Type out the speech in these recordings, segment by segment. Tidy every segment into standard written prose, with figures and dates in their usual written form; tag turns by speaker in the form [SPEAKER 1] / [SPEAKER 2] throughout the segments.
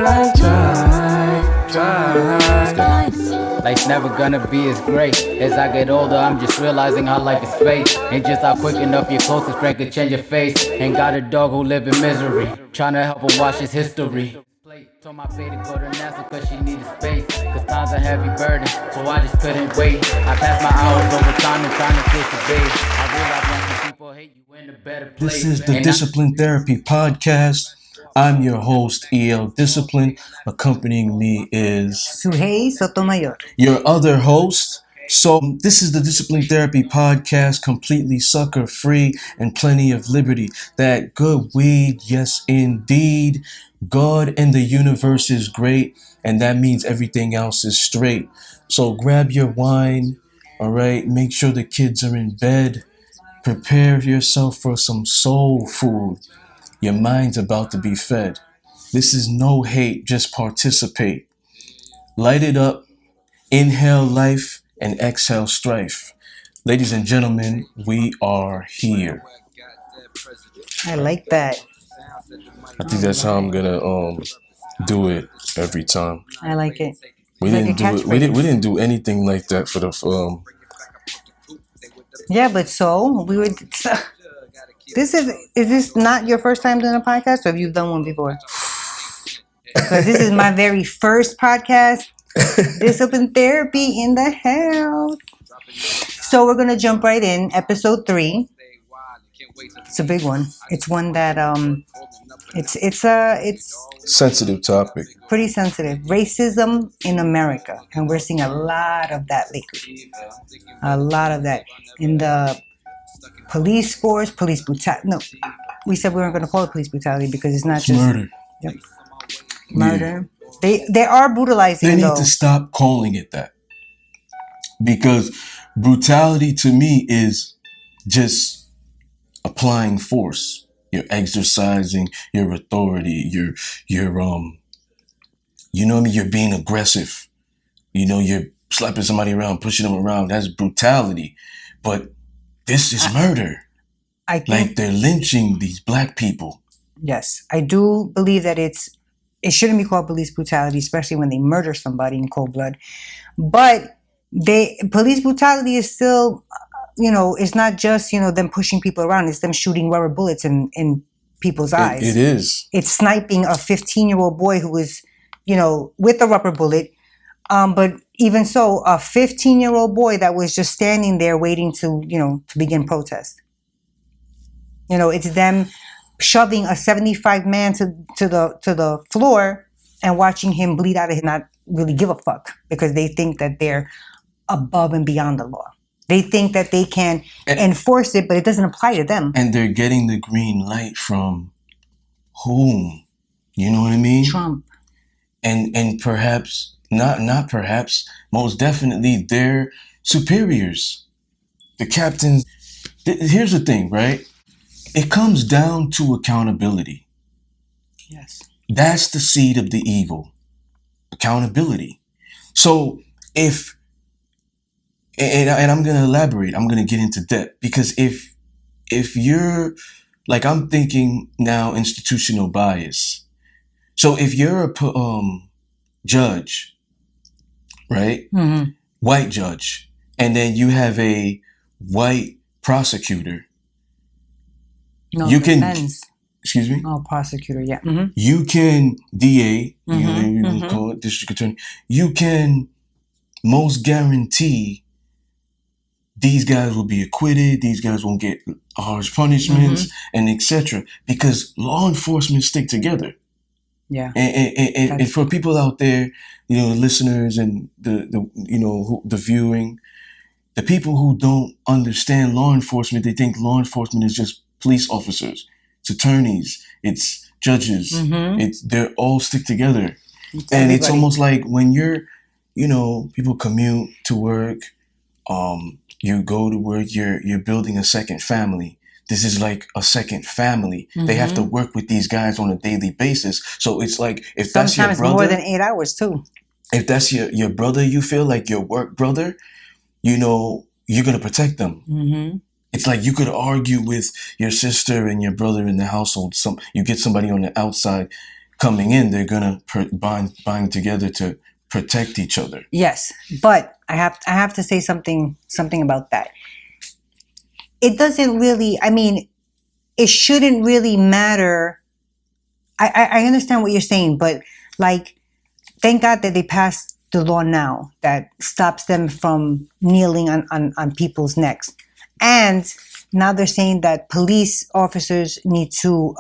[SPEAKER 1] like try.
[SPEAKER 2] Life's never gonna be as great. As I get older, I'm just realizing how life is fate. Ain't just how quick enough your closest friend could change your face. Ain't got a dog who live in misery, trying to help her watch his history. Told my baby to go to NASA cause she needed space. Cause time's a heavy burden, so I just couldn't wait. I passed my hours over time and trying to kiss the babe. I realized when people hate you in a better place.
[SPEAKER 3] This is the Discipline Therapy Podcast. I'm your host, EL Discipline. Accompanying me is
[SPEAKER 4] Suhey Sotomayor.
[SPEAKER 3] your other host. So this is the Discipline Therapy Podcast, completely sucker free and plenty of liberty. That good weed, yes indeed. God and the universe is great, and that means everything else is straight. So grab your wine, all right? Make sure the kids are in bed. Prepare yourself for some soul food. Your mind's about to be fed. This is no hate, just participate. Light it up, inhale life, and exhale strife. Ladies and gentlemen, we are here.
[SPEAKER 4] I like that.
[SPEAKER 3] I think that's how I'm gonna do it every time.
[SPEAKER 4] I like it.
[SPEAKER 3] We
[SPEAKER 4] Like
[SPEAKER 3] didn't
[SPEAKER 4] a
[SPEAKER 3] do it. We didn't do anything like that for the
[SPEAKER 4] Yeah, but so we would. Is this not your first time doing a podcast, or have you done one before? Because this is my very first podcast. Discipline Therapy in the house. So we're gonna jump right in. Episode 3. It's a big one. It's one that it's
[SPEAKER 3] sensitive topic.
[SPEAKER 4] pretty sensitive. Racism in America, and we're seeing a lot of that lately. A lot of that in the police force, police brutality. No, we said we weren't going to call it police brutality because it's not just
[SPEAKER 3] murder.
[SPEAKER 4] Yep. Murder. Yeah. They are brutalizing.
[SPEAKER 3] They need to stop calling it that, because brutality to me is just applying force. You're exercising your authority. You're you know what I mean? You're being aggressive. You know, you're slapping somebody around, pushing them around. That's brutality. But this is murder.
[SPEAKER 4] I think,
[SPEAKER 3] like they're lynching these black people.
[SPEAKER 4] Yes, I do believe that it shouldn't be called police brutality, especially when they murder somebody in cold blood. But police brutality is still, it's not just, them pushing people around. It's them shooting rubber bullets in people's eyes.
[SPEAKER 3] It is.
[SPEAKER 4] It's sniping a 15-year-old boy who was, with a rubber bullet. But even so, a 15-year-old boy that was just standing there waiting to begin protest. It's them shoving a 75 man to the floor and watching him bleed out and not really give a fuck because they think that they're above and beyond the law. They think that they can enforce it, but it doesn't apply to them.
[SPEAKER 3] And they're getting the green light from whom? You know what I mean?
[SPEAKER 4] Trump.
[SPEAKER 3] And perhaps, not perhaps, most definitely their superiors. The captains. Here's the thing, right? It comes down to accountability.
[SPEAKER 4] Yes.
[SPEAKER 3] That's the seed of the evil. Accountability. So if, and I'm going to elaborate, I'm going to get into depth, because if you're, like, I'm thinking now institutional bias. So if you're a judge, right?
[SPEAKER 4] Mm-hmm.
[SPEAKER 3] White judge, and then you have a white prosecutor.
[SPEAKER 4] No,
[SPEAKER 3] you can,
[SPEAKER 4] defense.
[SPEAKER 3] excuse me?
[SPEAKER 4] Oh, prosecutor, yeah. Mm-hmm.
[SPEAKER 3] You can, DA,
[SPEAKER 4] Mm-hmm.
[SPEAKER 3] you call it district attorney, you can most guarantee these guys will be acquitted, these guys won't get harsh punishments, and etc. Because law enforcement stick together.
[SPEAKER 4] Yeah.
[SPEAKER 3] And for people out there, listeners and the viewing, the people who don't understand law enforcement, they think law enforcement is just police officers, it's attorneys, it's judges, they're all stick together. And it's almost like when you're, people commute to work, you go to work, you're building a second family. This is like a second family. They have to work with these guys on a daily basis. So it's like, if that's your brother,
[SPEAKER 4] sometimes more than 8 hours too.
[SPEAKER 3] If that's your brother, you feel like your work brother, you're going to protect them.
[SPEAKER 4] Mm-hmm.
[SPEAKER 3] It's like you could argue with your sister and your brother in the household. You get somebody on the outside coming in, they're gonna bind together to protect each other.
[SPEAKER 4] Yes, but I have to say something about that. It doesn't really. I mean, it shouldn't really matter. I understand what you're saying, but like, thank God that they passed the law now that stops them from kneeling on people's necks, and now they're saying that police officers need to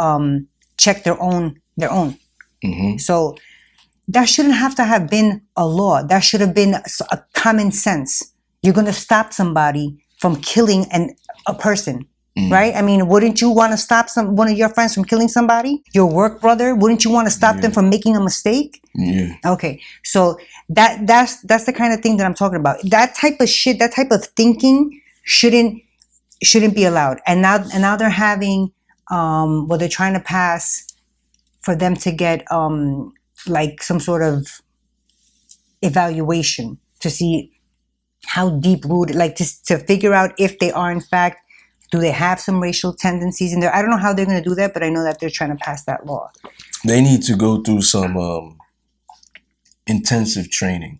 [SPEAKER 4] check their own.
[SPEAKER 3] Mm-hmm.
[SPEAKER 4] So that shouldn't have to have been a law. That should have been a common sense. You're going to stop somebody from killing a person, right? I mean, wouldn't you want to stop one of your friends from killing somebody? Your work brother? Wouldn't you want to stop them from making a mistake?
[SPEAKER 3] Yeah.
[SPEAKER 4] Okay, so that's the kind of thing that I'm talking about. That type of shit, that type of thinking shouldn't be allowed. And now they're having what they're trying to pass for them to get like some sort of evaluation to see how deep rooted, like to figure out if they are in fact, do they have some racial tendencies in there? I don't know how they're going to do that, but I know that they're trying to pass that law.
[SPEAKER 3] They need to go through some intensive training.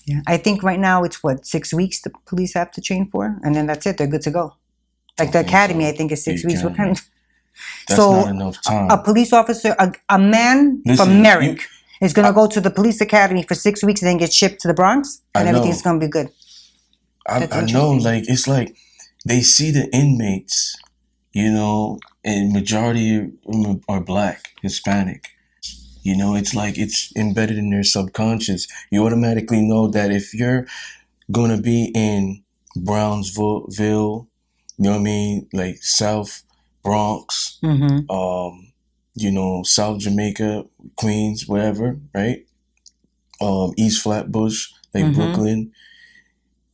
[SPEAKER 4] Yeah, I think right now it's 6 weeks the police have to train for, and then that's it. They're good to go. Like the academy, I think is 6 weeks. What kind of?
[SPEAKER 3] That's not enough time.
[SPEAKER 4] A police officer, a man from Merrick is going to go to the police academy for 6 weeks and then get shipped to the Bronx, and everything's going to be good.
[SPEAKER 3] I know, like, it's like they see the inmates, you know, and majority are Black, Hispanic. You know, it's like it's embedded in their subconscious. You automatically know that if you're going to be in Brownsville, you know what I mean, like South Bronx, you know, South Jamaica, Queens, wherever, right? East Flatbush, like Brooklyn.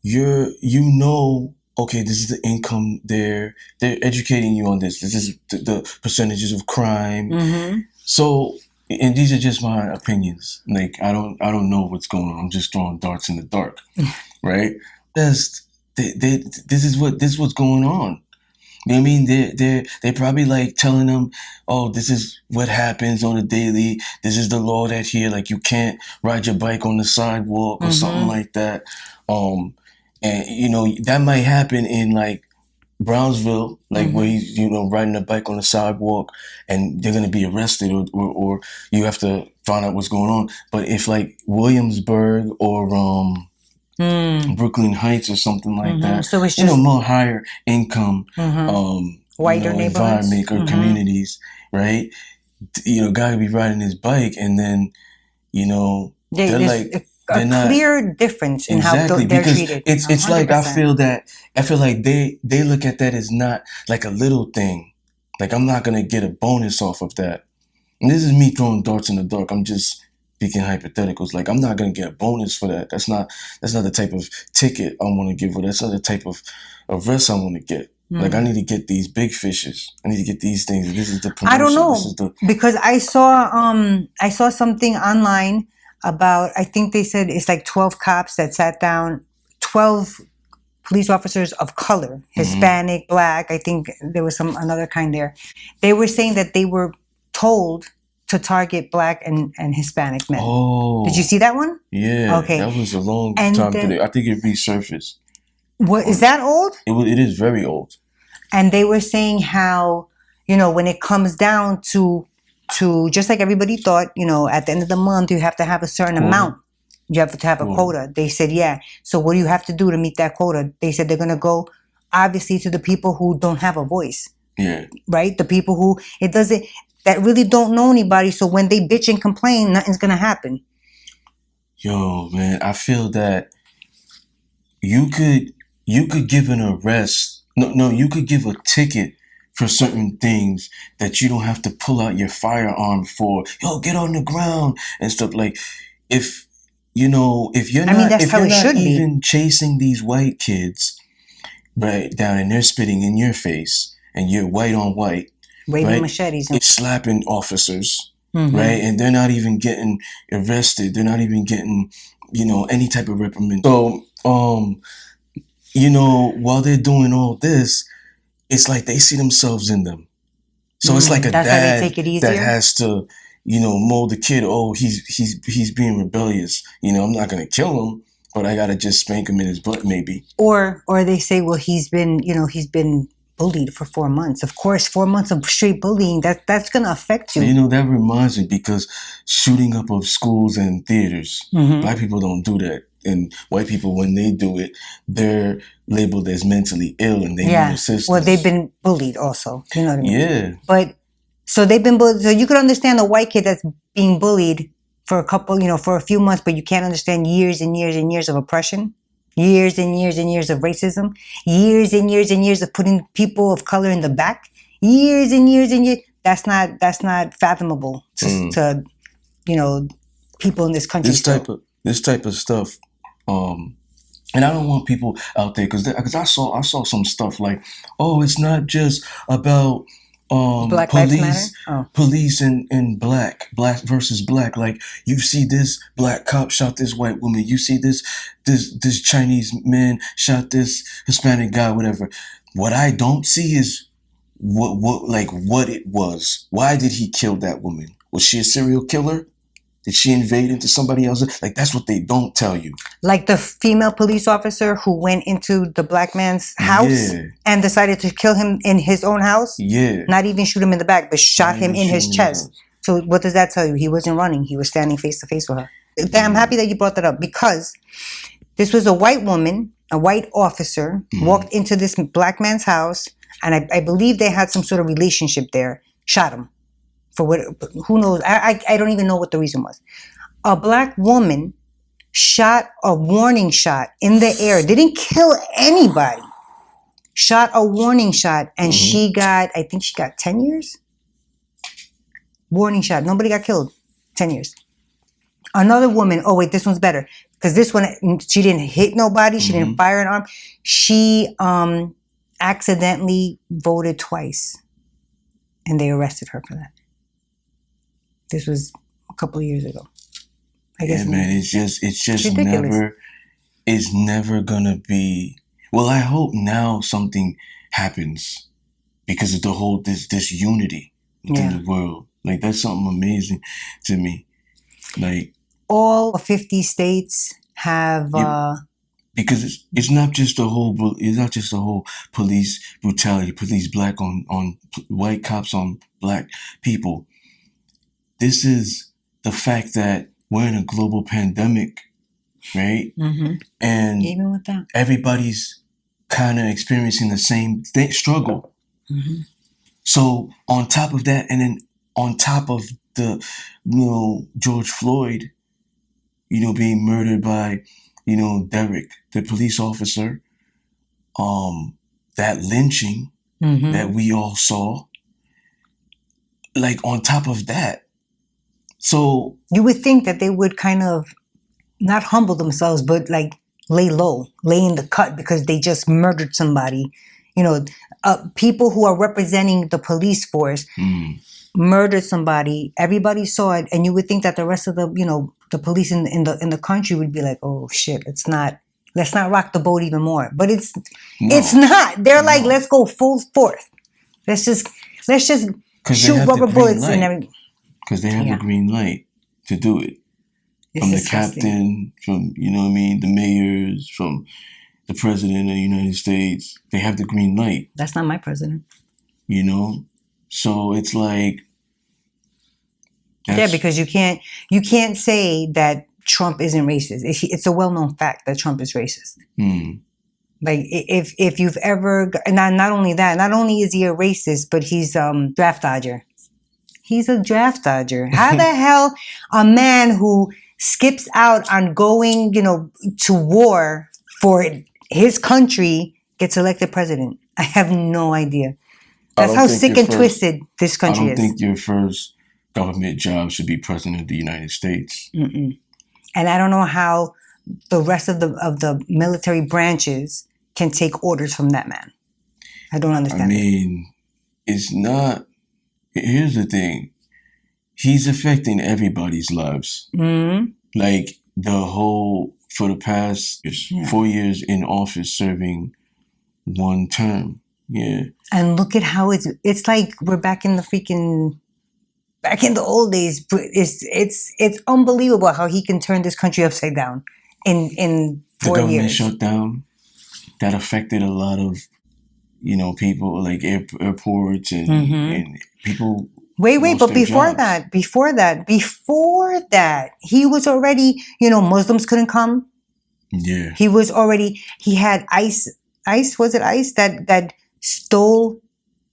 [SPEAKER 3] You know, okay, this is the income there. They're educating you on this. This is the percentages of crime. So, and these are just my opinions. Like, I don't know what's going on. I'm just throwing darts in the dark, right? This is what's going on. You know what I mean? They're probably like telling them, oh, this is what happens on a daily. This is the law that here, like you can't ride your bike on the sidewalk or something like that. And you know, that might happen in like Brownsville, like where he's, you know, riding a bike on the sidewalk and they're gonna be arrested or you have to find out what's going on. But if like Williamsburg or Brooklyn Heights or something like that,
[SPEAKER 4] so it's just,
[SPEAKER 3] you know, more higher income
[SPEAKER 4] whiter
[SPEAKER 3] you know,
[SPEAKER 4] neighborhoods,
[SPEAKER 3] environment or communities, right? You know, guy could be riding his bike and then, you know, they're like
[SPEAKER 4] a clear difference in how they're treated.
[SPEAKER 3] It's like I feel like they look at that as not like a little thing. Like I'm not gonna get a bonus off of that. And this is me throwing darts in the dark. I'm just speaking hypotheticals. Like I'm not gonna get a bonus for that. That's not the type of ticket I want to give, or that's not the type of arrest I want to get. Like I need to get these big fishes. I need to get these things. This is the promotion.
[SPEAKER 4] I don't know because I saw something online about, I think they said it's like 12 cops that sat down, 12 police officers of color, Hispanic, Black. I think there was another kind there. They were saying that they were told to target Black and Hispanic men.
[SPEAKER 3] Oh,
[SPEAKER 4] did you see that one?
[SPEAKER 3] Yeah.
[SPEAKER 4] Okay.
[SPEAKER 3] That was a long time today. I think it resurfaced.
[SPEAKER 4] What is that old?
[SPEAKER 3] It is very old.
[SPEAKER 4] And they were saying how, you know, when it comes down to just like everybody thought, you know, at the end of the month, you have to have a certain amount. You have to have a quota. They said, yeah. So what do you have to do to meet that quota? They said they're going to go, obviously, to the people who don't have a voice.
[SPEAKER 3] Yeah.
[SPEAKER 4] Right? The people who, that really don't know anybody. So when they bitch and complain, nothing's going to happen.
[SPEAKER 3] Yo, man, I feel that you could give an arrest. No, you could give a ticket for certain things that you don't have to pull out your firearm for. Yo, get on the ground and stuff. Like, if you're not even chasing these white kids right down and they're spitting in your face and you're white on white,
[SPEAKER 4] waving machetes,
[SPEAKER 3] it's slapping officers, right? And they're not even getting arrested. They're not even getting, you know, any type of reprimand. So, you know, while they're doing all this, it's like they see themselves in them. So it's like a dad that has to, mold the kid. Oh, he's being rebellious. I'm not gonna kill him, but I gotta just spank him in his butt, maybe.
[SPEAKER 4] Or they say, well, he's been bullied for 4 months. Of course, 4 months of straight bullying, that's gonna affect you.
[SPEAKER 3] That reminds me, because shooting up of schools and theaters, Black people don't do that. And white people, when they do it, they're labeled as mentally ill and they need assistance.
[SPEAKER 4] Well, they've been bullied also. You know what I mean?
[SPEAKER 3] Yeah.
[SPEAKER 4] But so they've been bullied. So you could understand a white kid that's being bullied for for a few months, but you can't understand years and years and years of oppression, years and years and years of racism, years and years and years of putting people of color in the back, years and years and years. That's not fathomable to people in this country.
[SPEAKER 3] This type of stuff. And I don't want people out there, because I saw some stuff like, oh, it's not just about
[SPEAKER 4] Black Lives Matter?
[SPEAKER 3] Police and black versus black. Like, you see this black cop shot this white woman. You see this Chinese man shot this Hispanic guy, whatever. What I don't see is what it was. Why did he kill that woman? Was she a serial killer? Did she invade into somebody else? Like, that's what they don't tell you.
[SPEAKER 4] Like the female police officer who went into the black man's house and decided to kill him in his own house?
[SPEAKER 3] Yeah.
[SPEAKER 4] Not even shoot him in the back, but shot him in his chest. So what does that tell you? He wasn't running. He was standing face to face with her. I'm happy that you brought that up, because this was a white woman, a white officer, walked into this black man's house, and I believe they had some sort of relationship there, shot him. For what, who knows? I don't even know what the reason was. A black woman shot a warning shot in the air, didn't kill anybody, shot a warning shot, and I think she got 10 years? Warning shot. Nobody got killed. 10 years. Another woman, oh wait, this one's better, because this one, she didn't hit nobody, she didn't fire an arm. She accidentally voted twice, and they arrested her for that. This was a couple of years ago. I guess.
[SPEAKER 3] Yeah, man, it's just never gonna be. Well, I hope now something happens because of the whole this unity within the world. Like, that's something amazing to me. Like,
[SPEAKER 4] all 50 states have.
[SPEAKER 3] Because it's not just the whole police brutality, police black on white cops on black people. This is the fact that we're in a global pandemic, right? And
[SPEAKER 4] even with that,
[SPEAKER 3] everybody's kind of experiencing the same struggle. So on top of that, and then on top of the, George Floyd, being murdered by, Derek, the police officer, that lynching that we all saw, like, on top of that. So
[SPEAKER 4] you would think that they would kind of not humble themselves, but like lay low, lay in the cut, because they just murdered somebody. People who are representing the police force murdered somebody. Everybody saw it, and you would think that the rest of the the police in the country would be like, oh shit, let's not rock the boat even more. But it's not. They're like, let's go full force. Let's just shoot rubber bullets and everything.
[SPEAKER 3] Because they have the green light to do it. From the captain, from, the mayors, from the president of the United States. They have the green light.
[SPEAKER 4] That's not my president.
[SPEAKER 3] So it's like...
[SPEAKER 4] Yeah, because you can't say that Trump isn't racist. It's a well-known fact that Trump is racist. Like, if you've ever... Not only that, not only is he a racist, but he's draft dodger. He's a draft dodger. How the hell a man who skips out on going, to war for his country gets elected president? I have no idea. That's how sick and twisted this country is.
[SPEAKER 3] I don't think your first government job should be president of the United States.
[SPEAKER 4] And I don't know how the rest of the military branches can take orders from that man. I don't understand.
[SPEAKER 3] It's not... Here's the thing. He's affecting everybody's lives. Like, for the past 4 years in office, serving one term. Yeah.
[SPEAKER 4] And look at how it's like we're back in the freaking back in the old days, it's unbelievable how he can turn this country upside down in
[SPEAKER 3] The
[SPEAKER 4] 4
[SPEAKER 3] government
[SPEAKER 4] years.
[SPEAKER 3] shutdown that affected a lot of people, like airports and people.
[SPEAKER 4] Wait,
[SPEAKER 3] lost
[SPEAKER 4] but
[SPEAKER 3] their
[SPEAKER 4] before
[SPEAKER 3] jobs.
[SPEAKER 4] that, he was already, Muslims couldn't come.
[SPEAKER 3] Yeah.
[SPEAKER 4] He had ICE, was it ICE that stole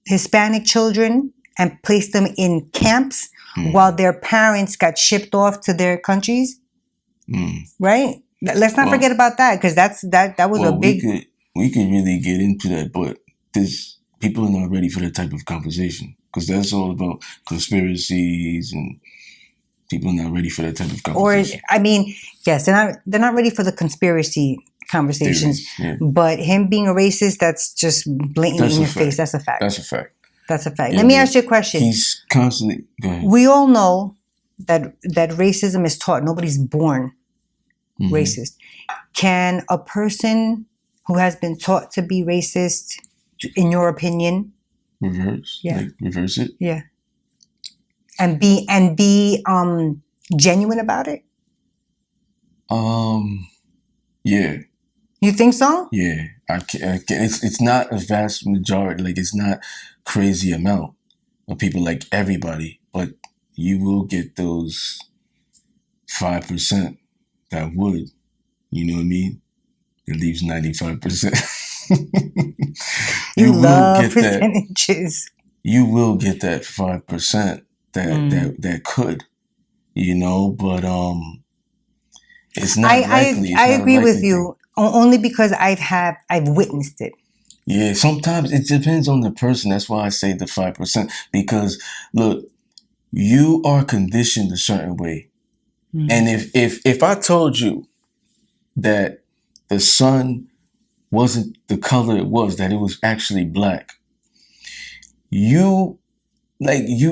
[SPEAKER 4] Hispanic children and placed them in camps while their parents got shipped off to their countries. Right? Let's not forget about that, because that was a big.
[SPEAKER 3] We could really get into that, but people are not ready for that type of conversation, because that's all about conspiracies, and people are not ready for that type of conversation.
[SPEAKER 4] Yes, they're not ready for the conspiracy conversations.
[SPEAKER 3] Yeah.
[SPEAKER 4] But him being a racist, that's just blatant in your face. That's a fact.
[SPEAKER 3] That's a fact.
[SPEAKER 4] That's a fact.
[SPEAKER 3] Yeah,
[SPEAKER 4] Let me ask you a question.
[SPEAKER 3] He's constantly. Go ahead.
[SPEAKER 4] We all know that racism is taught. Nobody's born racist. Can a person who has been taught to be racist, in your opinion,
[SPEAKER 3] reverse it?
[SPEAKER 4] Yeah. And be genuine about it?
[SPEAKER 3] Yeah.
[SPEAKER 4] You think so?
[SPEAKER 3] Yeah. It's not a vast majority. Like, it's not crazy amount of people, like everybody, but you will get those 5% that would. You know what I mean? It leaves 95%.
[SPEAKER 4] You love percentages.
[SPEAKER 3] You will get that 5% that could, but it's not likely.
[SPEAKER 4] I agree with you, only because I've witnessed it.
[SPEAKER 3] Yeah, sometimes it depends on the person. That's why I say the 5%, because look, you are conditioned a certain way. And if I told you that the sun wasn't the color it was, that it was actually black, you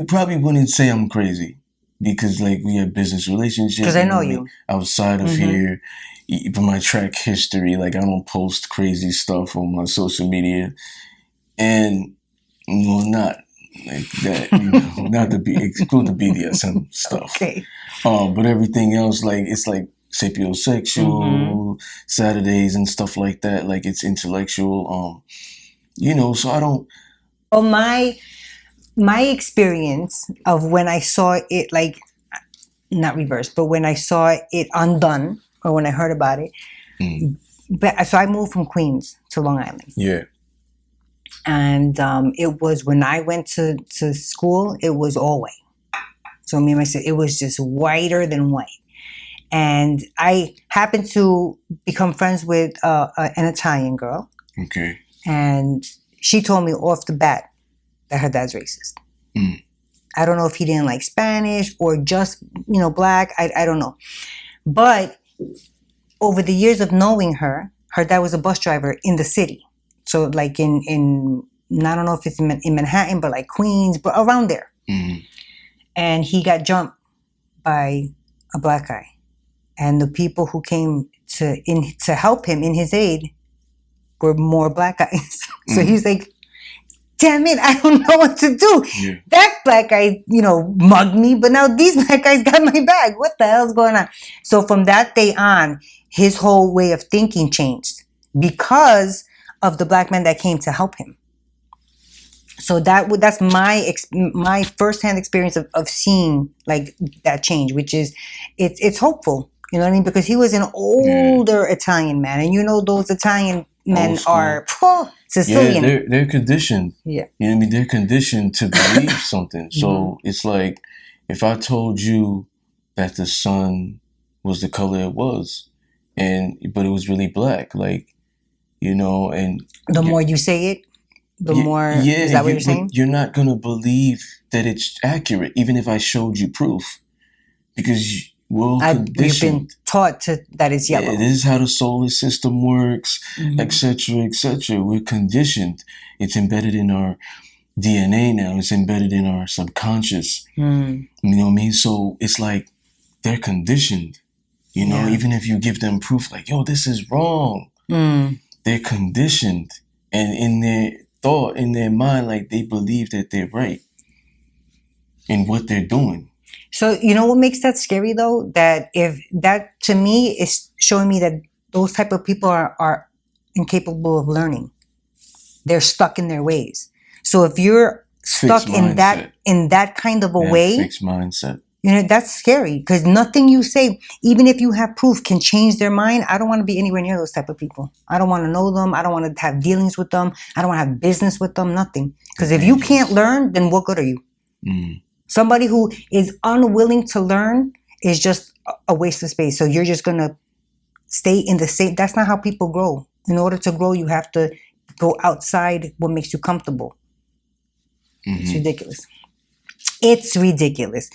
[SPEAKER 3] probably wouldn't say I'm crazy, because we have business relationships.
[SPEAKER 4] Because I know you.
[SPEAKER 3] Outside of here, even my track history, I don't post crazy stuff on my social media, and not like that, not to be exclude the BDSM stuff. Okay. But everything else, it's sapiosexual, Saturdays and stuff like that. It's intellectual. So I don't.
[SPEAKER 4] Well, my experience of when I saw it, not reversed, but when I saw it undone, or when I heard about it. But so I moved from Queens to Long Island.
[SPEAKER 3] Yeah.
[SPEAKER 4] And it was, when I went to school, it was all white. So me and my sister, it was just whiter than white. And I happened to become friends with an Italian girl.
[SPEAKER 3] Okay.
[SPEAKER 4] And she told me off the bat that her dad's racist. I don't know if he didn't like Spanish or just, black. I don't know. But over the years of knowing her dad was a bus driver in the city. So in I don't know if it's in Manhattan, but Queens, but around there. And he got jumped by a black guy. And the people who came to help him in his aid were more black guys. So he's like, damn it, I don't know what to do. Yeah. That black guy, mugged me, but now these black guys got my bag. What the hell's going on? So from that day on, his whole way of thinking changed because of the black man that came to help him. So that's my firsthand experience of seeing that change, which is it's hopeful. You know what I mean? Because he was an older Italian man, and those Italian men are Sicilian.
[SPEAKER 3] Yeah, they're conditioned.
[SPEAKER 4] Yeah,
[SPEAKER 3] you know what I mean. They're conditioned to believe something. So it's like, if I told you that the sun was the color it was, but it was really black, and
[SPEAKER 4] the more you say it, the more. Is that what you're saying?
[SPEAKER 3] You're not gonna believe that it's accurate, even if I showed you proof, because we've been
[SPEAKER 4] taught that it's yellow.
[SPEAKER 3] This is how the solar system works, etc., etc. We're conditioned. It's embedded in our DNA now. It's embedded in our subconscious. You know what I mean? So it's like they're conditioned. Even if you give them proof, yo, this is wrong. They're conditioned, and in their thought, in their mind, they believe that they're right. in what they're doing.
[SPEAKER 4] So you know what makes that scary though? That if that to me is showing me that those type of people are incapable of learning. They're stuck in their ways. So if you're stuck
[SPEAKER 3] Fixed
[SPEAKER 4] in
[SPEAKER 3] mindset.
[SPEAKER 4] that kind of a
[SPEAKER 3] That
[SPEAKER 4] way,
[SPEAKER 3] fixed mindset.
[SPEAKER 4] you know, that's scary because nothing you say, even if you have proof, can change their mind. I don't want to be anywhere near those type of people. I don't want to know them. I don't want to have dealings with them. I don't want to have business with them. Nothing. Because if you can't learn, then what good are you?
[SPEAKER 3] Mm.
[SPEAKER 4] Somebody who is unwilling to learn is just a waste of space. So you're just gonna stay in the same. That's not how people grow. In order to grow, you have to go outside what makes you comfortable. It's ridiculous. It's ridiculous.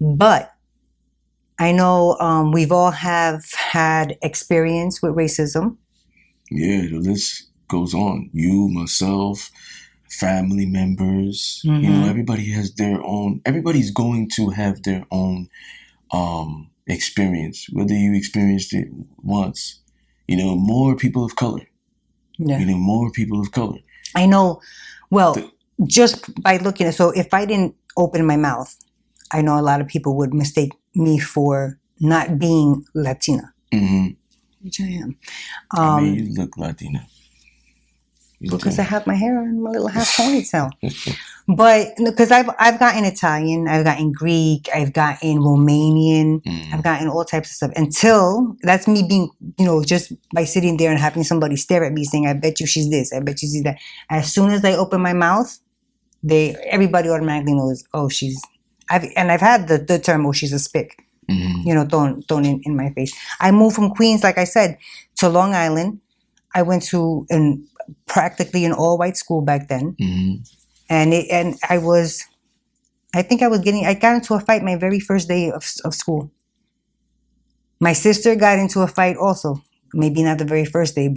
[SPEAKER 4] But I know we've all have had experience with racism.
[SPEAKER 3] Yeah, the list goes on. You, myself, family members. You know, everybody has their own. Everybody's going to have their own experience. Whether you experienced it once, you know, more people of color.
[SPEAKER 4] Yeah.
[SPEAKER 3] You know, more people of color.
[SPEAKER 4] I know. Well, just by looking at, so if I didn't open my mouth, I know a lot of people would mistake me for not being Latina, which I am.
[SPEAKER 3] I mean, you look Latina.
[SPEAKER 4] Because I have my hair in my little half ponytail. But because I've gotten Italian, I've gotten Greek, I've gotten Romanian, I've gotten all types of stuff. Until that's me being, you know, just by sitting there and having somebody stare at me saying, "I bet you she's this, I bet you she's that." As soon as I open my mouth, everybody automatically knows, oh, I've had the term, oh, she's a spick, you know, thrown in my face. I moved from Queens, like I said, to Long Island. I went to practically an all-white school back then. And I got into a fight my very first day of school. My sister got into a fight also, maybe not the very first day,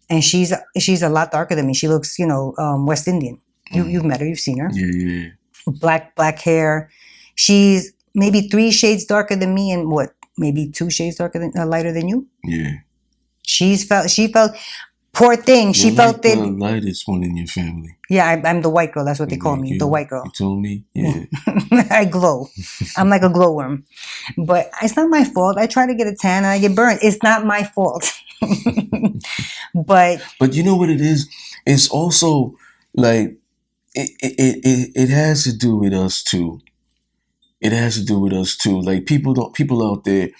[SPEAKER 4] and she's a lot darker than me. She looks, you know, West Indian. You've met her, you've seen her.
[SPEAKER 3] Yeah.
[SPEAKER 4] Black hair. She's maybe 3 shades darker than me, and maybe 2 shades lighter than you.
[SPEAKER 3] Yeah.
[SPEAKER 4] She felt. Poor thing. She felt
[SPEAKER 3] the lightest one in your family.
[SPEAKER 4] Yeah, I'm the white girl. That's what they call me, the white girl.
[SPEAKER 3] You told me? Yeah.
[SPEAKER 4] I glow. I'm like a glowworm. But it's not my fault. I try to get a tan and I get burned. It's not my fault. But
[SPEAKER 3] you know what it is? It's also like it has to do with us too. It has to do with us too. Like people out there,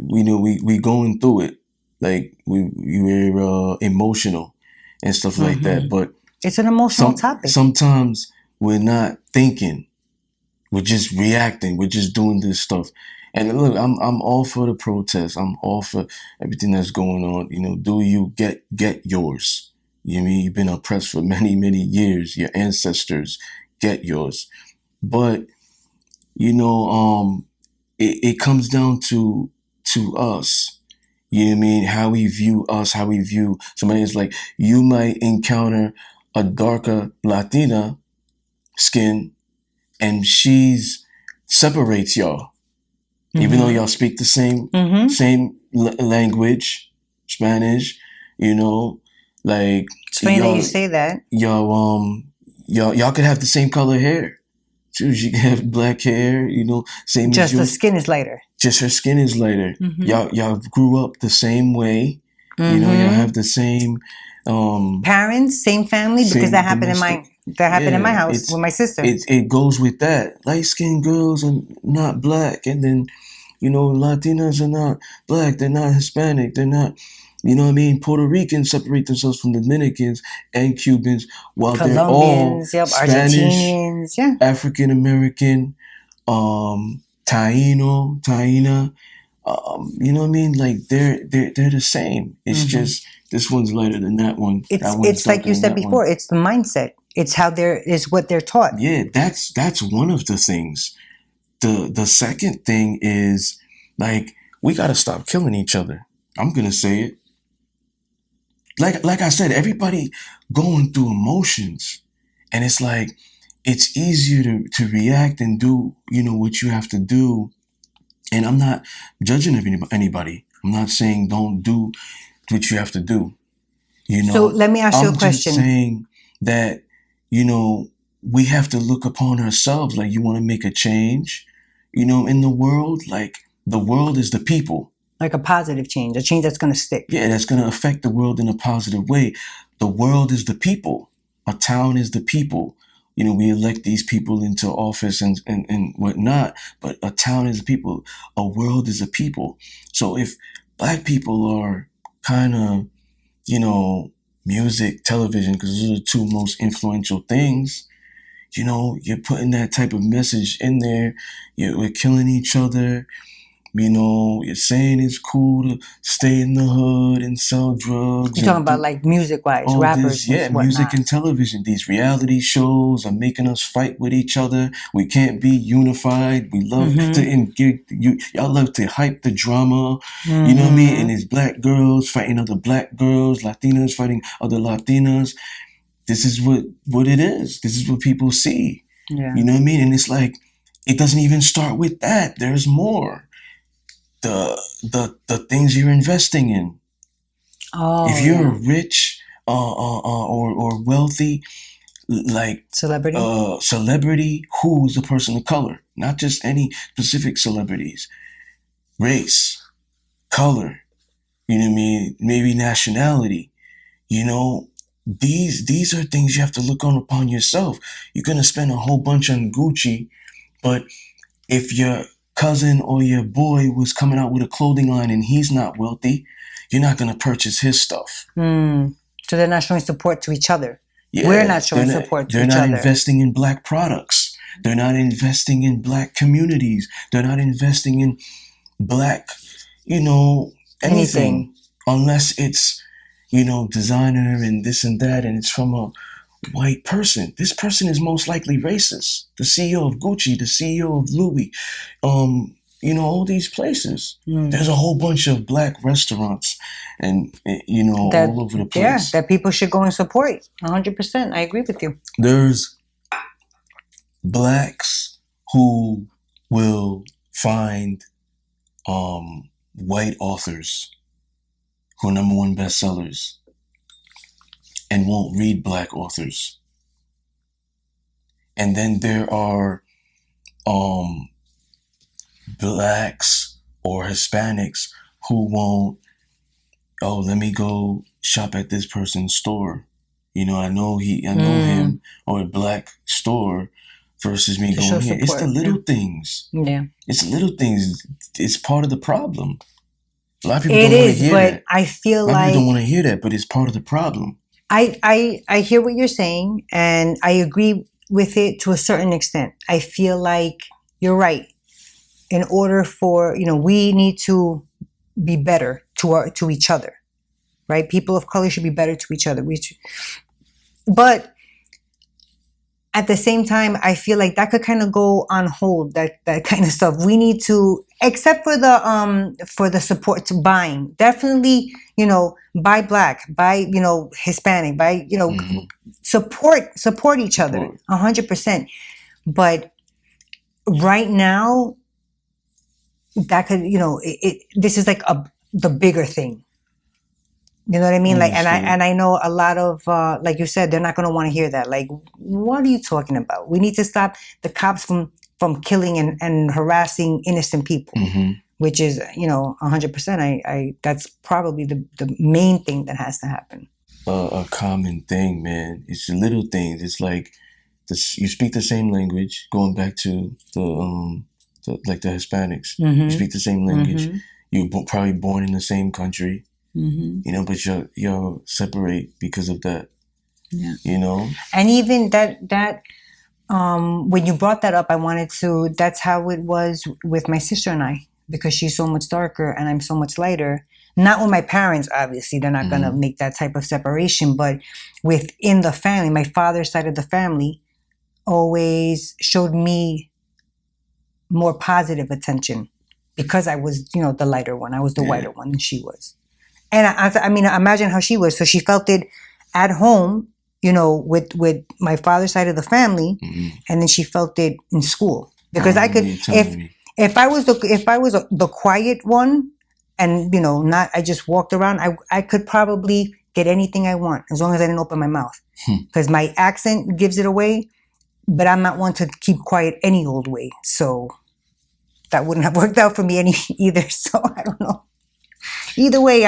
[SPEAKER 3] we know we going through it. Like we're emotional and stuff like that, but
[SPEAKER 4] it's an emotional topic.
[SPEAKER 3] Sometimes we're not thinking; we're just reacting. We're just doing this stuff. And look, I'm all for the protest. I'm all for everything that's going on. You know, do you get yours? You know what I mean? You've been oppressed for many years. Your ancestors get yours, but you know, it comes down to us. You know what I mean? How we view us, how we view somebody. Is like you might encounter a darker Latina skin and she's separates y'all. Even though y'all speak the same language, Spanish, you know, like
[SPEAKER 4] it's funny that you say that.
[SPEAKER 3] Y'all could have the same color hair. She can have black hair, you know, same
[SPEAKER 4] just
[SPEAKER 3] as you.
[SPEAKER 4] The skin is lighter.
[SPEAKER 3] Just her skin is lighter. Y'all grew up the same way. You know, y'all have the same
[SPEAKER 4] parents, same family, because that happened in my house with my sister.
[SPEAKER 3] It goes with that. Light-skinned girls are not black, and then, you know, Latinas are not black. They're not Hispanic. They're not, you know what I mean? Puerto Ricans separate themselves from Dominicans and Cubans, while they're all Spanish,
[SPEAKER 4] Argentinians,
[SPEAKER 3] African American, Taina. You know what I mean? Like they're the same. It's just this one's lighter than that one.
[SPEAKER 4] It's like you said before. It's the mindset. It's how is what they're taught.
[SPEAKER 3] Yeah, that's one of the things. The second thing is like we gotta stop killing each other. I'm gonna say it. Like I said, everybody going through emotions, and it's like it's easier to react and do, you know, what you have to do. And I'm not judging anybody. I'm not saying don't do what you have to do. You know.
[SPEAKER 4] So let me ask you a question.
[SPEAKER 3] I'm just saying that, you know, we have to look upon ourselves like, you want to make a change, in the world. Like, the world is the people.
[SPEAKER 4] Like a positive change, a change that's going to stick.
[SPEAKER 3] Yeah, that's going to affect the world in a positive way. The world is the people. A town is the people. We elect these people into office and whatnot, but a town is the people. A world is the people. So if Black people are kind of, music, television, because those are the two most influential things, you're putting that type of message in there. We're killing each other. You're saying it's cool to stay in the hood and sell drugs.
[SPEAKER 4] You're talking about like music-wise,
[SPEAKER 3] all
[SPEAKER 4] rappers,
[SPEAKER 3] this,
[SPEAKER 4] and whatnot.
[SPEAKER 3] music and television. These reality shows are making us fight with each other. We can't be unified. We love y'all love to hype the drama. You know what I mean? And it's Black girls fighting other Black girls, Latinas fighting other Latinas. This is what it is. This is what people see.
[SPEAKER 4] Yeah.
[SPEAKER 3] You know what I mean? And it's like, it doesn't even start with that. There's more. The things you're investing in.
[SPEAKER 4] Oh,
[SPEAKER 3] if you're rich or wealthy, like celebrity, who's a person of color, not just any specific celebrities, race, color, you know what I mean, maybe nationality, these are things you have to look on upon yourself. You're gonna spend a whole bunch on Gucci, but if your cousin or your boy was coming out with a clothing line and he's not wealthy, you're not going to purchase his stuff.
[SPEAKER 4] So they're not showing support to each other.
[SPEAKER 3] Yeah,
[SPEAKER 4] we're not showing support to each other.
[SPEAKER 3] They're not investing in Black products. They're not investing in Black communities. They're not investing in Black, anything. Unless it's, designer and this and that, and it's from a white person. This person is most likely racist. The CEO of Gucci, the CEO of Louis, all these places. There's a whole bunch of Black restaurants and, all over the place.
[SPEAKER 4] Yeah, that people should go and support. 100%. I agree with you.
[SPEAKER 3] There's Blacks who will find white authors who are #1 bestsellers and won't read Black authors. And then there are Blacks or Hispanics who won't, let me go shop at this person's store. I know him, or a Black store versus me going here. It's the little things.
[SPEAKER 4] Yeah.
[SPEAKER 3] It's the little things. It's part of the problem. A lot of people don't want to hear that.
[SPEAKER 4] But I feel
[SPEAKER 3] like... A lot of people
[SPEAKER 4] don't
[SPEAKER 3] want to hear that, but it's part of the problem.
[SPEAKER 4] I hear what you're saying, and I agree with it to a certain extent. I feel like you're right. In order for, we need to be better to each other, right? People of color should be better to each other. But at the same time, I feel like that could kind of go on hold, that kind of stuff. We need to, except for the support to buying, definitely, buy Black, buy, Hispanic, buy, support each other 100%. But right now, that could, this is like the bigger thing. You know what I mean? Like, and I know a lot of, like you said, they're not going to want to hear that. Like, what are you talking about? We need to stop the cops from killing and harassing innocent people, which is, 100%. That's probably the main thing that has to happen.
[SPEAKER 3] A common thing, man. It's the little things. It's like you speak the same language. Going back to the Hispanics, you speak the same language. You're probably born in the same country. But you're separate because of that. Yeah.
[SPEAKER 4] And even that when you brought that up, that's how it was with my sister and I, because she's so much darker and I'm so much lighter. Not with my parents, obviously, they're not gonna make that type of separation, but within the family, my father's side of the family always showed me more positive attention because I was, the lighter one. I was the whiter one and she was. And I mean, imagine how she was. So she felt it at home, with my father's side of the family, and then she felt it in school. Because I could, if I was the quiet one, and I just walked around, I could probably get anything I want as long as I didn't open my mouth, because my accent gives it away. but I'm not one to keep quiet any old way. So that wouldn't have worked out for me either. So I don't know. Either way,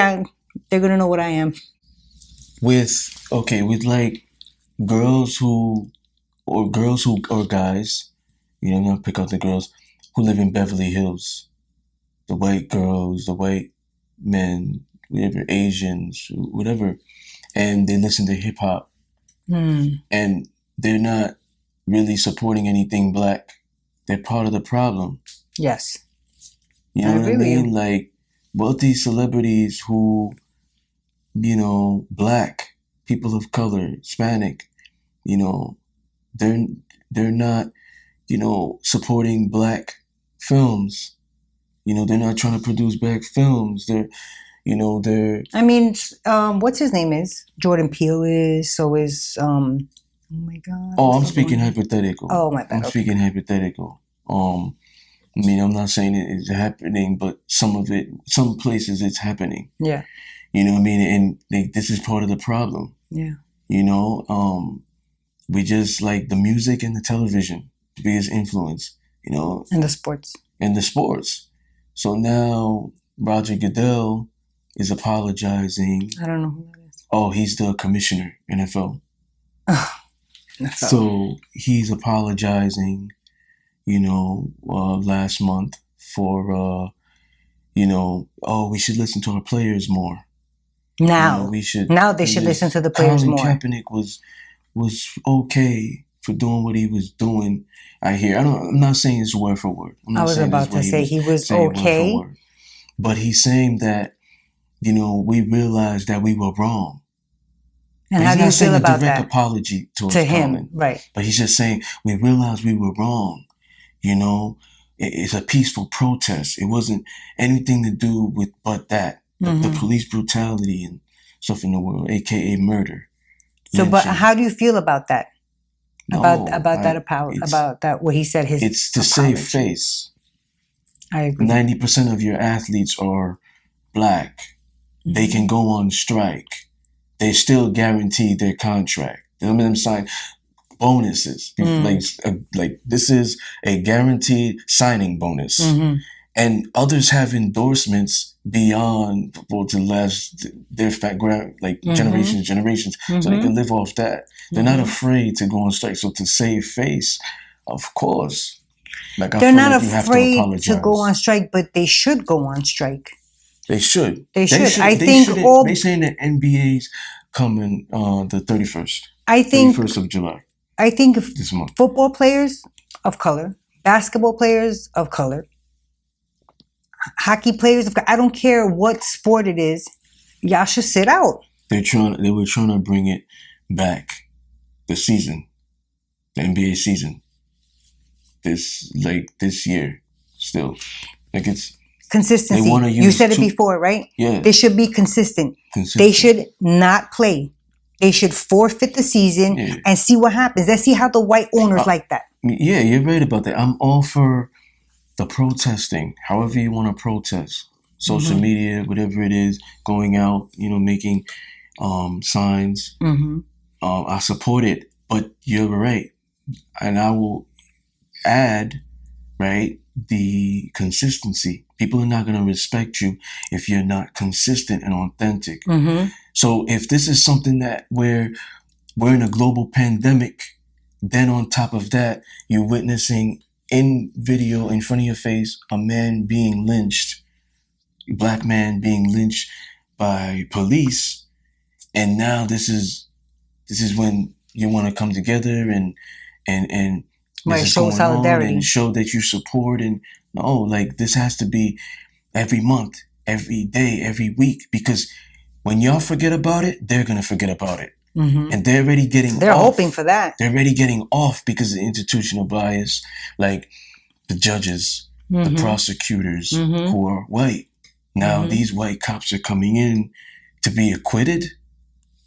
[SPEAKER 4] they're gonna know what I am.
[SPEAKER 3] With like girls or guys, I'm gonna pick out the girls who live in Beverly Hills, the white girls, the white men, whatever, Asians, whatever, and they listen to hip hop, and they're not really supporting anything black. They're part of the problem.
[SPEAKER 4] Yes.
[SPEAKER 3] You know what I mean? Like, both these celebrities who, black, people of color, Hispanic, they're not, supporting black films. They're not trying to produce black films. They're.
[SPEAKER 4] I mean, what's his name is? Jordan Peele is, so is, oh my God.
[SPEAKER 3] Oh, I'm speaking hypothetical.
[SPEAKER 4] Oh, my bad.
[SPEAKER 3] I'm speaking hypothetical. I mean, I'm not saying it's happening, but some places it's happening.
[SPEAKER 4] Yeah.
[SPEAKER 3] You know what I mean? And this is part of the problem.
[SPEAKER 4] Yeah.
[SPEAKER 3] We just like the music and the television, the biggest influence,
[SPEAKER 4] And the sports.
[SPEAKER 3] And the sports. So now Roger Goodell is apologizing.
[SPEAKER 4] I don't know who that is.
[SPEAKER 3] Oh, he's the commissioner, NFL.
[SPEAKER 4] NFL.
[SPEAKER 3] So he's apologizing, last month for, we should listen to our players more.
[SPEAKER 4] Now they should listen to the players more.
[SPEAKER 3] Colin Kaepernick was okay for doing what he was doing. I'm not saying it's word for word.
[SPEAKER 4] I was about to say he was okay.
[SPEAKER 3] Word, but he's saying that, we realized that we were wrong.
[SPEAKER 4] And how do you feel about that?
[SPEAKER 3] He's not saying a direct apology to
[SPEAKER 4] him,
[SPEAKER 3] Colin,
[SPEAKER 4] right?
[SPEAKER 3] But he's just saying we realized we were wrong. It's a peaceful protest. It wasn't anything to do with but that the police brutality and stuff in the world, aka murder.
[SPEAKER 4] So, but how do you feel about that? About that what he said?
[SPEAKER 3] It's to save face.
[SPEAKER 4] I agree.
[SPEAKER 3] 90% of your athletes are black. They can go on strike. They still guarantee their contract. Some of them sign bonuses. Like this is a guaranteed signing bonus. And others have endorsements beyond to last their background, like generations. So they can live off that. They're not afraid to go on strike. So to save face, of course. Like
[SPEAKER 4] they're not afraid to go on strike, but they should go on strike.
[SPEAKER 3] They should.
[SPEAKER 4] They should.
[SPEAKER 3] They saying that NBA's coming the 31st. 31st of July.
[SPEAKER 4] I think
[SPEAKER 3] this month.
[SPEAKER 4] Football players of color, basketball players of color, hockey players of color, I don't care what sport it is, y'all should sit out.
[SPEAKER 3] They were trying to bring it back, the season, the NBA season. This year, still, like it's
[SPEAKER 4] consistency. You said it before, right?
[SPEAKER 3] Yeah.
[SPEAKER 4] They should be consistent. They should not play. They should forfeit the season and see what happens. Let's see how the white owners like that.
[SPEAKER 3] Yeah, you're right about that. I'm all for the protesting, however you want to protest. Social media, whatever it is, going out, making signs. I support it, but you're right. And I will add, right, the consistency. People are not going to respect you if you're not consistent and authentic. So if this is something that we're in a global pandemic, then on top of that, you're witnessing in video in front of your face a man being lynched, a black man being lynched by police, and now this is when you want to come together and
[SPEAKER 4] right, show solidarity
[SPEAKER 3] and show that you support. And no, like this has to be every month, every day, every week, because when y'all forget about it, they're gonna forget about it. And they're already getting
[SPEAKER 4] They're
[SPEAKER 3] off.
[SPEAKER 4] hoping for that.
[SPEAKER 3] They're already getting off because of institutional bias, like the judges, the prosecutors who are white. Now these white cops are coming in to be acquitted.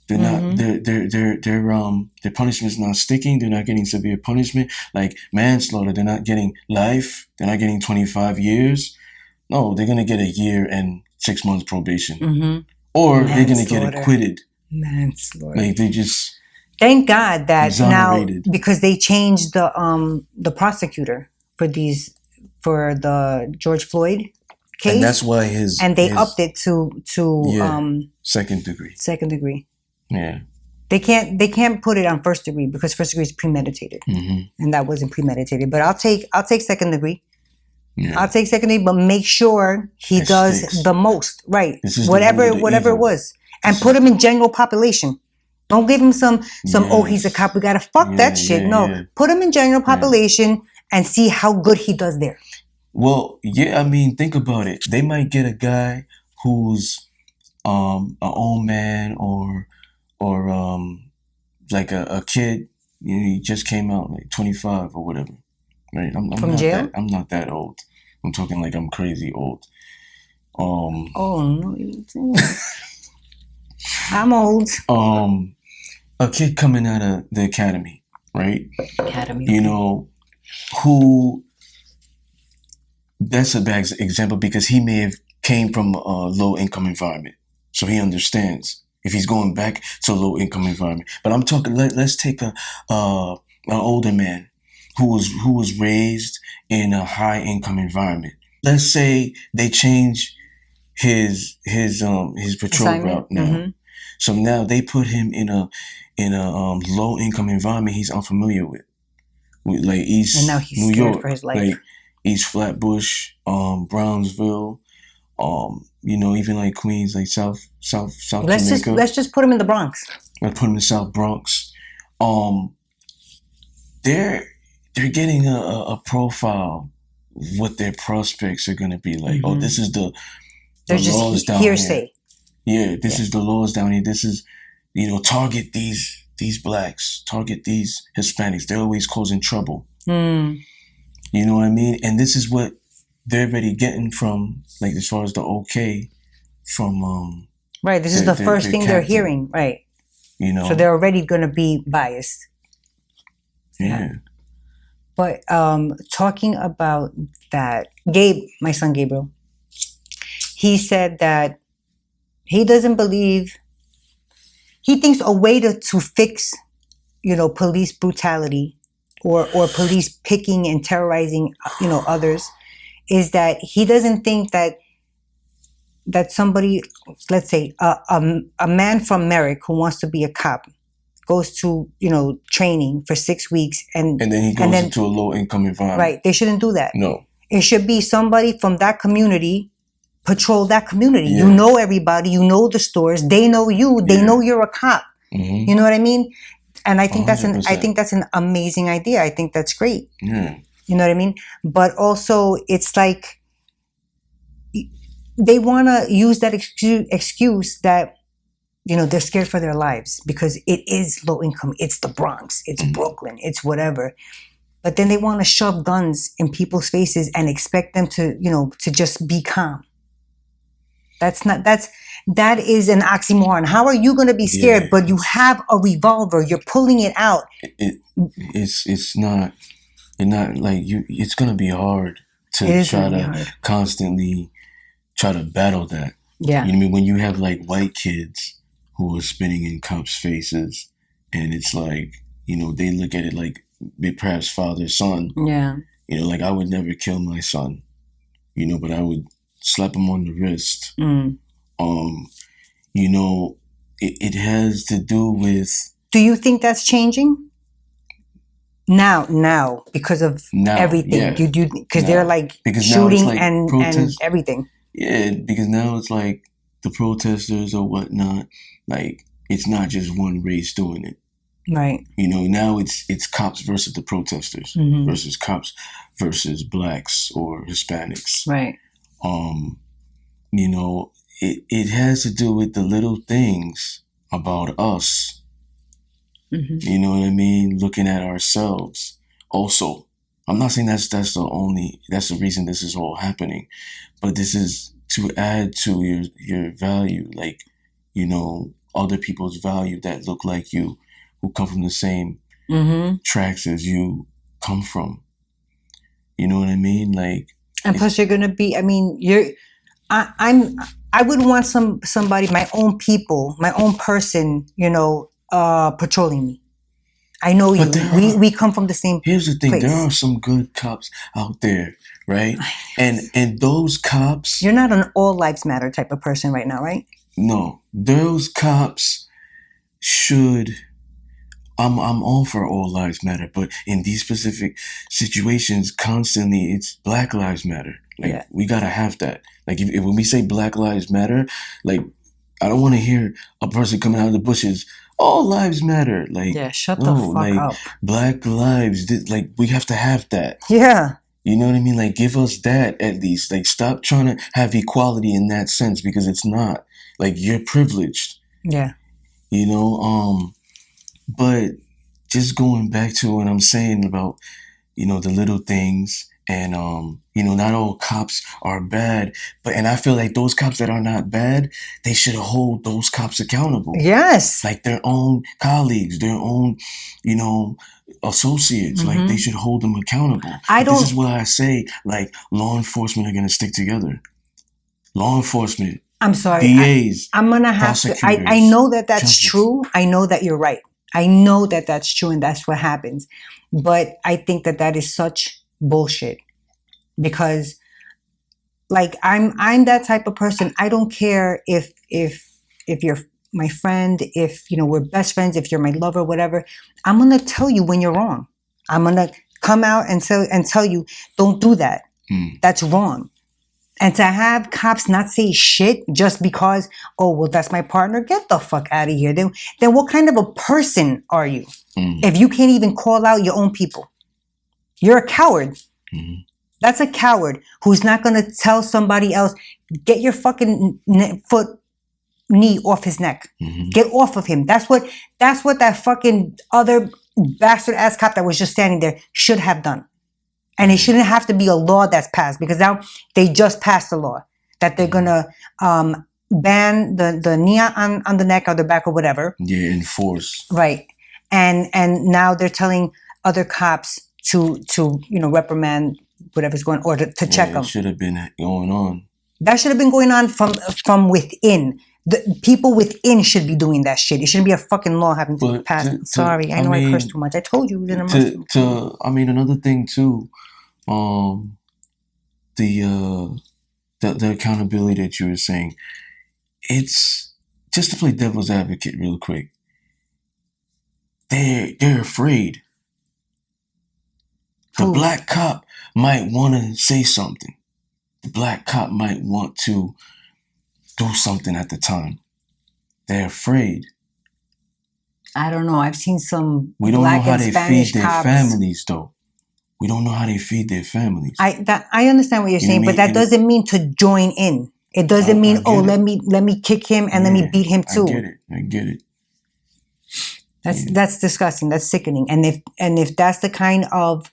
[SPEAKER 3] They're not. Their punishment's not sticking. They're not getting severe punishment like manslaughter. They're not getting life. They're not getting 25 years. No, they're gonna get a year and 6 months probation, or they're gonna get acquitted.
[SPEAKER 4] Manslaughter.
[SPEAKER 3] Like they just
[SPEAKER 4] Thank God that
[SPEAKER 3] Exonerated.
[SPEAKER 4] now, because they changed the prosecutor for the George Floyd case,
[SPEAKER 3] And that's why his
[SPEAKER 4] upped it to
[SPEAKER 3] second degree.
[SPEAKER 4] second degree.
[SPEAKER 3] Yeah.
[SPEAKER 4] They can't put it on first degree because first degree is premeditated, and that wasn't premeditated. But I'll take second degree.
[SPEAKER 3] Yeah.
[SPEAKER 4] I'll take second degree, but make sure he does
[SPEAKER 3] sticks.
[SPEAKER 4] the most, right?
[SPEAKER 3] This is
[SPEAKER 4] whatever
[SPEAKER 3] the
[SPEAKER 4] it
[SPEAKER 3] evil.
[SPEAKER 4] was, and put him in general population. Don't give him some oh, he's a cop, we gotta fuck that shit. No, put him in general population and see how good he does there.
[SPEAKER 3] Well, yeah, I mean, think about it. They might get a guy who's an old man or like a kid, you know, he just came out like 25 or whatever. Right? I'm
[SPEAKER 4] From
[SPEAKER 3] not
[SPEAKER 4] jail?
[SPEAKER 3] I'm not that old. I'm talking like I'm crazy old.
[SPEAKER 4] Oh no, I'm old.
[SPEAKER 3] A kid coming out of the academy, right?
[SPEAKER 4] Academy.
[SPEAKER 3] You know, who that's a bad example because he may have came from a low income environment. So he understands if he's going back to a low income environment. But I'm talking, let's take an older man who was raised in a high income environment. Let's say they change his patrol route now. So now they put him in a low income environment he's unfamiliar with like East
[SPEAKER 4] and now he's
[SPEAKER 3] New
[SPEAKER 4] scared
[SPEAKER 3] York,
[SPEAKER 4] for his life.
[SPEAKER 3] like East Flatbush, Brownsville, you know, even like Queens, like South Jamaica.
[SPEAKER 4] Let's just put him in the Bronx.
[SPEAKER 3] Let's put him in South Bronx. They're getting a profile of what their prospects are gonna be like. Oh, this is the laws down
[SPEAKER 4] hearsay.
[SPEAKER 3] Here. Yeah, this is the laws down here. This is, you know, target these blacks, target these Hispanics. They're always causing trouble. You know what I mean? And this is what they're already getting from, like, as far as the okay from
[SPEAKER 4] right. This is the first thing they're hearing, right?
[SPEAKER 3] You know,
[SPEAKER 4] so they're already going to be biased.
[SPEAKER 3] Yeah.
[SPEAKER 4] But talking about that, Gabe, my son Gabriel, he said that he doesn't believe. He thinks a way to fix, you know, police brutality or police picking and terrorizing, you know, others, is that he doesn't think that somebody, let's say a man from Merrick who wants to be a cop goes to, you know, training for 6 weeks and
[SPEAKER 3] then he goes into a low income environment.
[SPEAKER 4] Right. They shouldn't do that.
[SPEAKER 3] No.
[SPEAKER 4] It should be somebody from that community, patrol that community.
[SPEAKER 3] Yeah.
[SPEAKER 4] You know everybody, you know the stores, they know you, they know you're a cop. You know what I mean? And I think
[SPEAKER 3] 100%.
[SPEAKER 4] that's an amazing idea. I think that's great.
[SPEAKER 3] Yeah.
[SPEAKER 4] You know what I mean? But also it's like they want to use that excuse that, you know, they're scared for their lives because it is low income. It's the Bronx, it's Brooklyn, it's whatever. But then they want to shove guns in people's faces and expect them to, you know, to just be calm. That is an oxymoron. How are you going to be scared, but you have a revolver, you're pulling it out?
[SPEAKER 3] It's not, you're not like you. It's going to be hard to try to constantly try to battle that.
[SPEAKER 4] Yeah.
[SPEAKER 3] You know what I mean? When you have like white kids who are spitting in cops' faces, and it's like, you know, they look at it like they perhaps father son.
[SPEAKER 4] Yeah.
[SPEAKER 3] You know, like I would never kill my son, you know, but I would slap him on the wrist. You know, it has to do with.
[SPEAKER 4] Do you think that's changing? Now, because of everything,
[SPEAKER 3] yeah.
[SPEAKER 4] Because they're like shooting like and everything.
[SPEAKER 3] Yeah, because now it's like the protesters or whatnot. Like it's not just one race doing it.
[SPEAKER 4] Right.
[SPEAKER 3] You know, now it's cops versus the protesters versus cops versus blacks or Hispanics.
[SPEAKER 4] Right.
[SPEAKER 3] You know, it has to do with the little things about us. You know what I mean? Looking at ourselves. Also, I'm not saying that's the reason this is all happening, but this is to add to your value, like, you know, other people's value that look like you, who come from the same tracks as you come from. You know what I mean? Like,
[SPEAKER 4] and plus you're gonna be. I mean, I would want somebody, my own people, my own person, you know, patrolling me. I know you.
[SPEAKER 3] But
[SPEAKER 4] We come from the same
[SPEAKER 3] here's the thing.
[SPEAKER 4] place.
[SPEAKER 3] There are some good cops out there, right? And those cops...
[SPEAKER 4] You're not an all lives matter type of person right now, right?
[SPEAKER 3] No. Those cops should... I'm all for all lives matter, but in these specific situations, constantly it's Black Lives Matter. Like, we gotta have that. Like, if when we say Black Lives Matter, like, I don't want to hear a person coming out of the bushes, all lives matter. Like,
[SPEAKER 4] shut the fuck up.
[SPEAKER 3] Black lives, like, we have to have that.
[SPEAKER 4] Yeah.
[SPEAKER 3] You know what I mean? Like, give us that at least. Like, stop trying to have equality in that sense, because it's not. Like, you're privileged.
[SPEAKER 4] Yeah.
[SPEAKER 3] You know, but just going back to what I'm saying about, the little things, and not all cops are bad, and I feel like those cops that are not bad, they should hold those cops accountable.
[SPEAKER 4] Yes.
[SPEAKER 3] Like their own colleagues, their own, associates. Like, they should hold them accountable. This is why I say, like, law enforcement are gonna stick together. Law enforcement.
[SPEAKER 4] I'm sorry.
[SPEAKER 3] DAs.
[SPEAKER 4] I'm gonna have to. I know that that's true. I know that you're right. I know that that's true, and that's what happens. But I think that that is such bullshit, because, like, I'm that type of person. I don't care if you're my friend, if we're best friends, if you're my lover, whatever. I'm gonna tell you when you're wrong. I'm gonna come out and tell you, don't do that. That's wrong. And to have cops not say shit just because, oh, well, that's my partner, get the fuck out of here. Then what kind of a person are you? If you can't even call out your own people? You're a coward. That's a coward who's not going to tell somebody else, get your fucking knee off his neck. Get off of him. That's what that fucking other bastard ass cop that was just standing there should have done. And it shouldn't have to be a law that's passed, because now they just passed a law that they're gonna ban the knee on the neck or the back or whatever.
[SPEAKER 3] Yeah, enforce.
[SPEAKER 4] Right. And now they're telling other cops to reprimand whatever's going, or to check them.
[SPEAKER 3] It should have been going on.
[SPEAKER 4] That should have been going on from within. The people within should be doing that shit. It shouldn't be a fucking law having to pass. Sorry, I know I cursed too much. I told you.
[SPEAKER 3] Another thing too, the accountability that you were saying, it's just to play devil's advocate real quick. They're afraid. The black cop might want to say something. The black cop might want to do something at the time. They're afraid.
[SPEAKER 4] I don't know. I've seen some.
[SPEAKER 3] We don't know how they
[SPEAKER 4] Spanish
[SPEAKER 3] feed their
[SPEAKER 4] cops.
[SPEAKER 3] families, though. We don't know how they feed their families.
[SPEAKER 4] I understand what you're saying, but that doesn't mean to join in. It doesn't mean, let me kick him and let me beat him too.
[SPEAKER 3] I get it.
[SPEAKER 4] That's disgusting. That's sickening. And if that's the kind of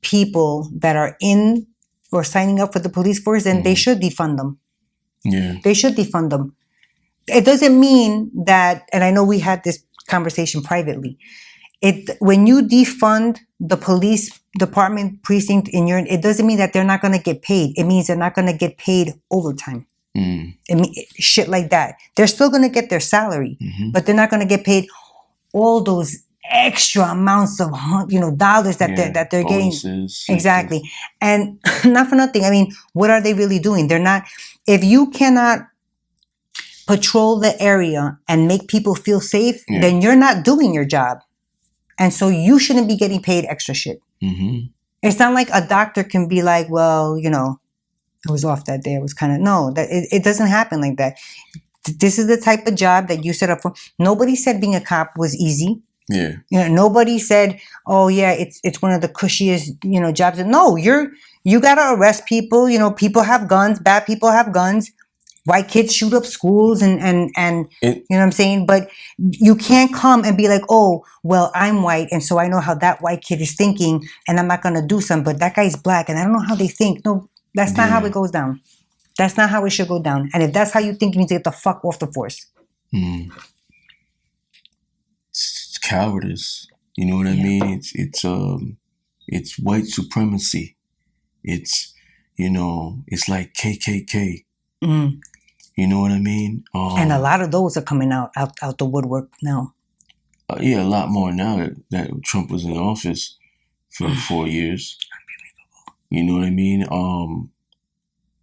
[SPEAKER 4] people that are in or signing up for the police force, then they should defund them.
[SPEAKER 3] Yeah.
[SPEAKER 4] They should defund them. It doesn't mean that, and I know we had this conversation privately. When you defund the police department precinct it doesn't mean that they're not going to get paid. It means they're not going to get paid overtime. Shit like that. They're still going to get their salary, but they're not going to get paid all those extra amounts of dollars that they're getting. Exactly. And not for nothing. I mean, what are they really doing? They're not. If you cannot patrol the area and make people feel safe, then you're not doing your job. And so you shouldn't be getting paid extra shit. It's not like a doctor can be like, well, I was off that day. It was kind of, no, it doesn't happen like that. This is the type of job that you set up for. Nobody said being a cop was easy.
[SPEAKER 3] Yeah.
[SPEAKER 4] Nobody said, oh yeah, it's one of the cushiest, jobs. No, you gotta arrest people. People have guns, bad people have guns. White kids shoot up schools and you know what I'm saying? But you can't come and be like, oh, well, I'm white, and so I know how that white kid is thinking, and I'm not gonna do something, but that guy's black and I don't know how they think. No, that's not how it goes down. That's not how it should go down. And if that's how you think, you need to get the fuck off the force.
[SPEAKER 3] It's cowardice. You know what I mean? It's white supremacy. It's it's like KKK. You know what I mean?
[SPEAKER 4] And a lot of those are coming out the woodwork now.
[SPEAKER 3] Yeah, a lot more now that Trump was in office for 4 years. You know what I mean?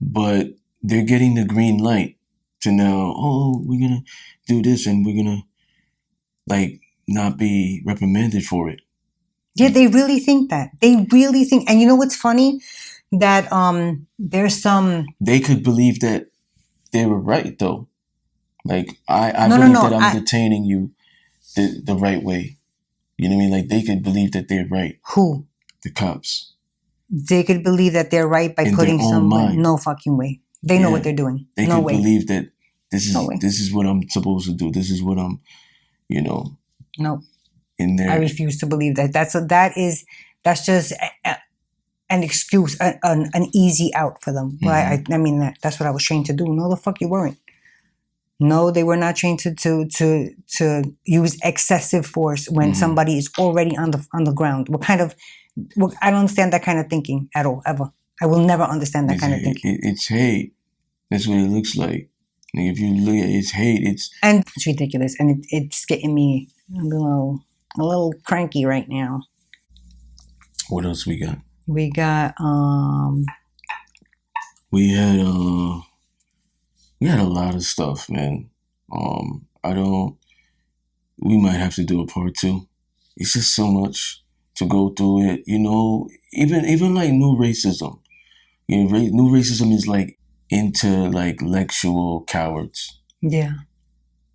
[SPEAKER 3] But they're getting the green light to now, oh, we're gonna do this and we're gonna like not be reprimanded for it.
[SPEAKER 4] Yeah, they really think that. They really think, and you know what's funny? That there's some.
[SPEAKER 3] They could believe that they were right though. Like I
[SPEAKER 4] No,
[SPEAKER 3] believe
[SPEAKER 4] no,
[SPEAKER 3] that
[SPEAKER 4] no.
[SPEAKER 3] I'm detaining you the right way. You know what I mean? Like they could believe that they're right.
[SPEAKER 4] Who?
[SPEAKER 3] The cops.
[SPEAKER 4] They could believe that they're right by
[SPEAKER 3] In
[SPEAKER 4] putting
[SPEAKER 3] their own
[SPEAKER 4] someone.
[SPEAKER 3] mind.
[SPEAKER 4] No fucking way. They know
[SPEAKER 3] Yeah.
[SPEAKER 4] what they're doing.
[SPEAKER 3] They
[SPEAKER 4] No
[SPEAKER 3] could
[SPEAKER 4] way.
[SPEAKER 3] believe that this
[SPEAKER 4] No way.
[SPEAKER 3] is what I'm supposed to do. This is what I'm, you know,
[SPEAKER 4] No.
[SPEAKER 3] in there.
[SPEAKER 4] I refuse to believe that. That's just an excuse, an easy out for them. Well, I mean that's what I was trained to do. No, the fuck you weren't. No, they were not trained to use excessive force when somebody is already on the ground. I don't understand that kind of thinking at all, ever. I will never understand that kind of thinking.
[SPEAKER 3] It's hate. That's what it looks like. Like if you look at it, it's hate.
[SPEAKER 4] And it's ridiculous, and it's getting me a little cranky right now.
[SPEAKER 3] What else we got?
[SPEAKER 4] We got
[SPEAKER 3] we had a lot of stuff, man. We might have to do a part 2. It's just so much to go through it, you know. Even like new racism. You know, new racism is like intellectual cowards.
[SPEAKER 4] Yeah.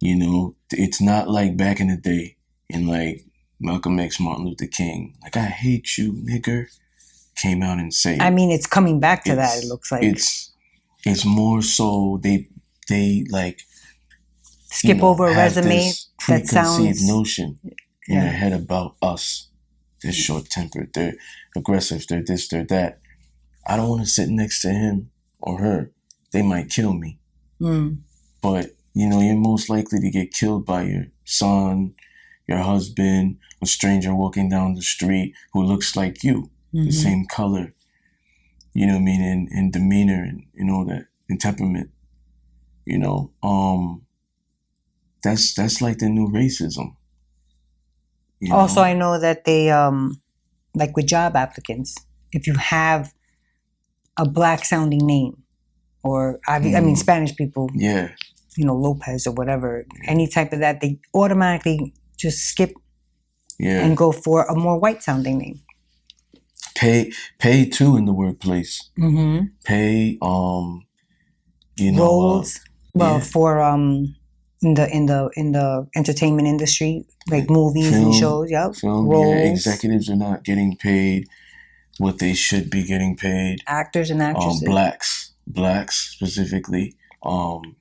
[SPEAKER 3] You know, it's not like back in the day in like Malcolm X, Martin Luther King. Like, I hate you, nigger. Came out and say.
[SPEAKER 4] I mean, it's coming back to that. It looks like
[SPEAKER 3] it's more so they like
[SPEAKER 4] skip over a resume that
[SPEAKER 3] preconceived
[SPEAKER 4] sounds
[SPEAKER 3] notion in their head about us. They're short-tempered. They're aggressive. They're this. They're that. I don't want to sit next to him or her. They might kill me. But you know, you're most likely to get killed by your son, your husband, a stranger walking down the street who looks like you, the same color. You know what I mean? In demeanor and all that, in temperament. You know, that's like the new racism.
[SPEAKER 4] Also, I know that they like with job applicants, if you have a black sounding name, or I mean Spanish people, you know, Lopez or whatever, any type of that, they automatically just skip and go for a more white sounding name.
[SPEAKER 3] Pay too in the workplace. Pay you know
[SPEAKER 4] roles. For in the entertainment industry, like movies and shows. Roles.
[SPEAKER 3] Executives are not getting paid what they should be getting paid.
[SPEAKER 4] Actors and actresses.
[SPEAKER 3] Blacks specifically. You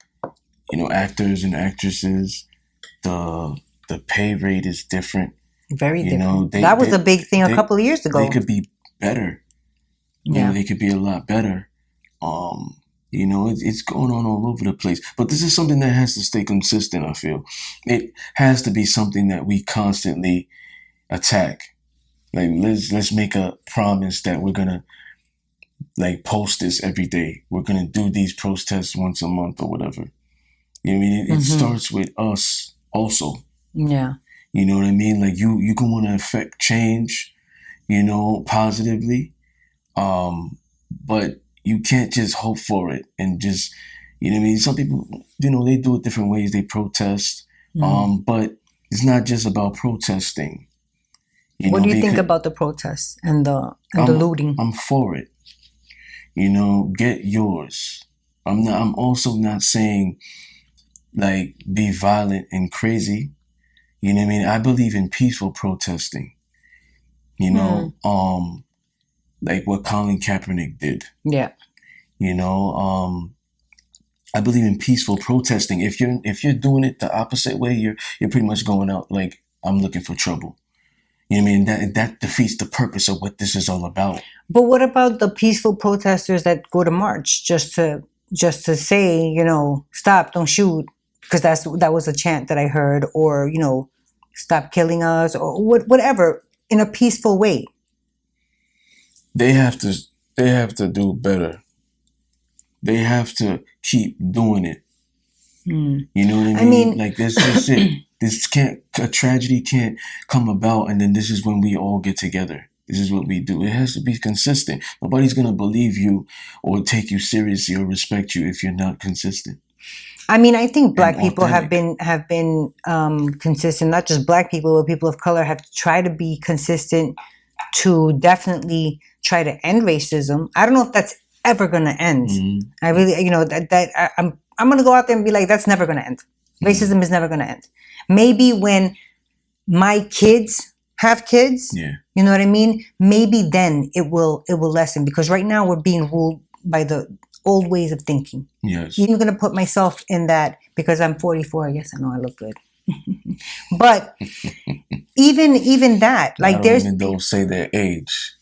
[SPEAKER 3] know, actors and actresses. The pay rate is different.
[SPEAKER 4] Very different. That was a big thing a couple of years ago.
[SPEAKER 3] They could be better. You know, they could be a lot better. You know, it's going on all over the place. But this is something that has to stay consistent, I feel. It has to be something that we constantly attack. Like, let's make a promise that we're going to, like, post this every day. We're going to do these protests once a month or whatever. You know what I mean? It starts with us also.
[SPEAKER 4] Yeah.
[SPEAKER 3] You know what I mean? Like, you can want to affect change, you know, positively. But you can't just hope for it and just, you know what I mean? Some people, you know, they do it different ways. They protest. But it's not just about protesting.
[SPEAKER 4] What do you think about the protests and the looting?
[SPEAKER 3] I'm for it. You know, get yours. I'm also not saying like be violent and crazy. You know what I mean? I believe in peaceful protesting. You know, like what Colin Kaepernick did.
[SPEAKER 4] Yeah.
[SPEAKER 3] You know, I believe in peaceful protesting. If you're doing it the opposite way, you're pretty much going out like I'm looking for trouble. You know what I mean? That defeats the purpose of what this is all about.
[SPEAKER 4] But what about the peaceful protesters that go to march just to say, you know, stop, don't shoot, because that was a chant that I heard, or, you know, stop killing us, or whatever, in a peaceful way.
[SPEAKER 3] They have to do better. They have to keep doing it. You know what I mean? Like that's just it. A tragedy can't come about and then this is when we all get together. This is what we do. It has to be consistent. Nobody's gonna believe you or take you seriously or respect you if you're not consistent.
[SPEAKER 4] I mean, I think Black
[SPEAKER 3] And
[SPEAKER 4] people have
[SPEAKER 3] authentic.
[SPEAKER 4] been consistent. Not just Black people, but people of color have tried to be consistent to definitely try to end racism. I don't know if that's ever going to end. I really, I'm going to go out there and be like, that's never going to end. Racism is never going to end. Maybe when my kids have kids, you know what I mean? Maybe then it will lessen, because right now we're being ruled by the old ways of thinking.
[SPEAKER 3] Yes.
[SPEAKER 4] Even going to put myself in that because I'm 44. Yes, I know I look good. But even that, like, there's
[SPEAKER 3] even don't say their age.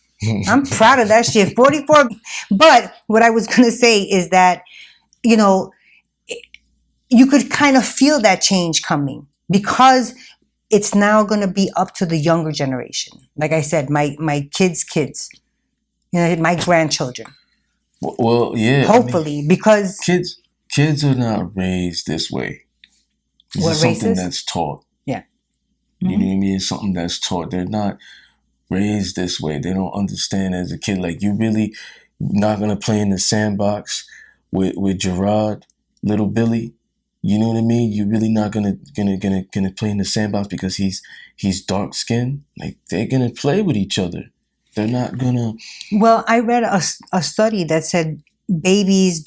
[SPEAKER 4] I'm proud of that shit. 44. But what I was going to say is that, you know, you could kind of feel that change coming, because it's now going to be up to the younger generation. Like I said, my kids, you know, my grandchildren.
[SPEAKER 3] Well, yeah.
[SPEAKER 4] Hopefully, I mean, because
[SPEAKER 3] kids are not raised this way. This is something that's taught.
[SPEAKER 4] Yeah.
[SPEAKER 3] You know what I mean? It's something that's taught. They're not raised this way. They don't understand as a kid. Like, you really not gonna play in the sandbox with Gerard, little Billy. You know what I mean? You're really not gonna play in the sandbox because he's dark skinned. Like, they're gonna play with each other. They're not gonna.
[SPEAKER 4] Well, I read a study that said babies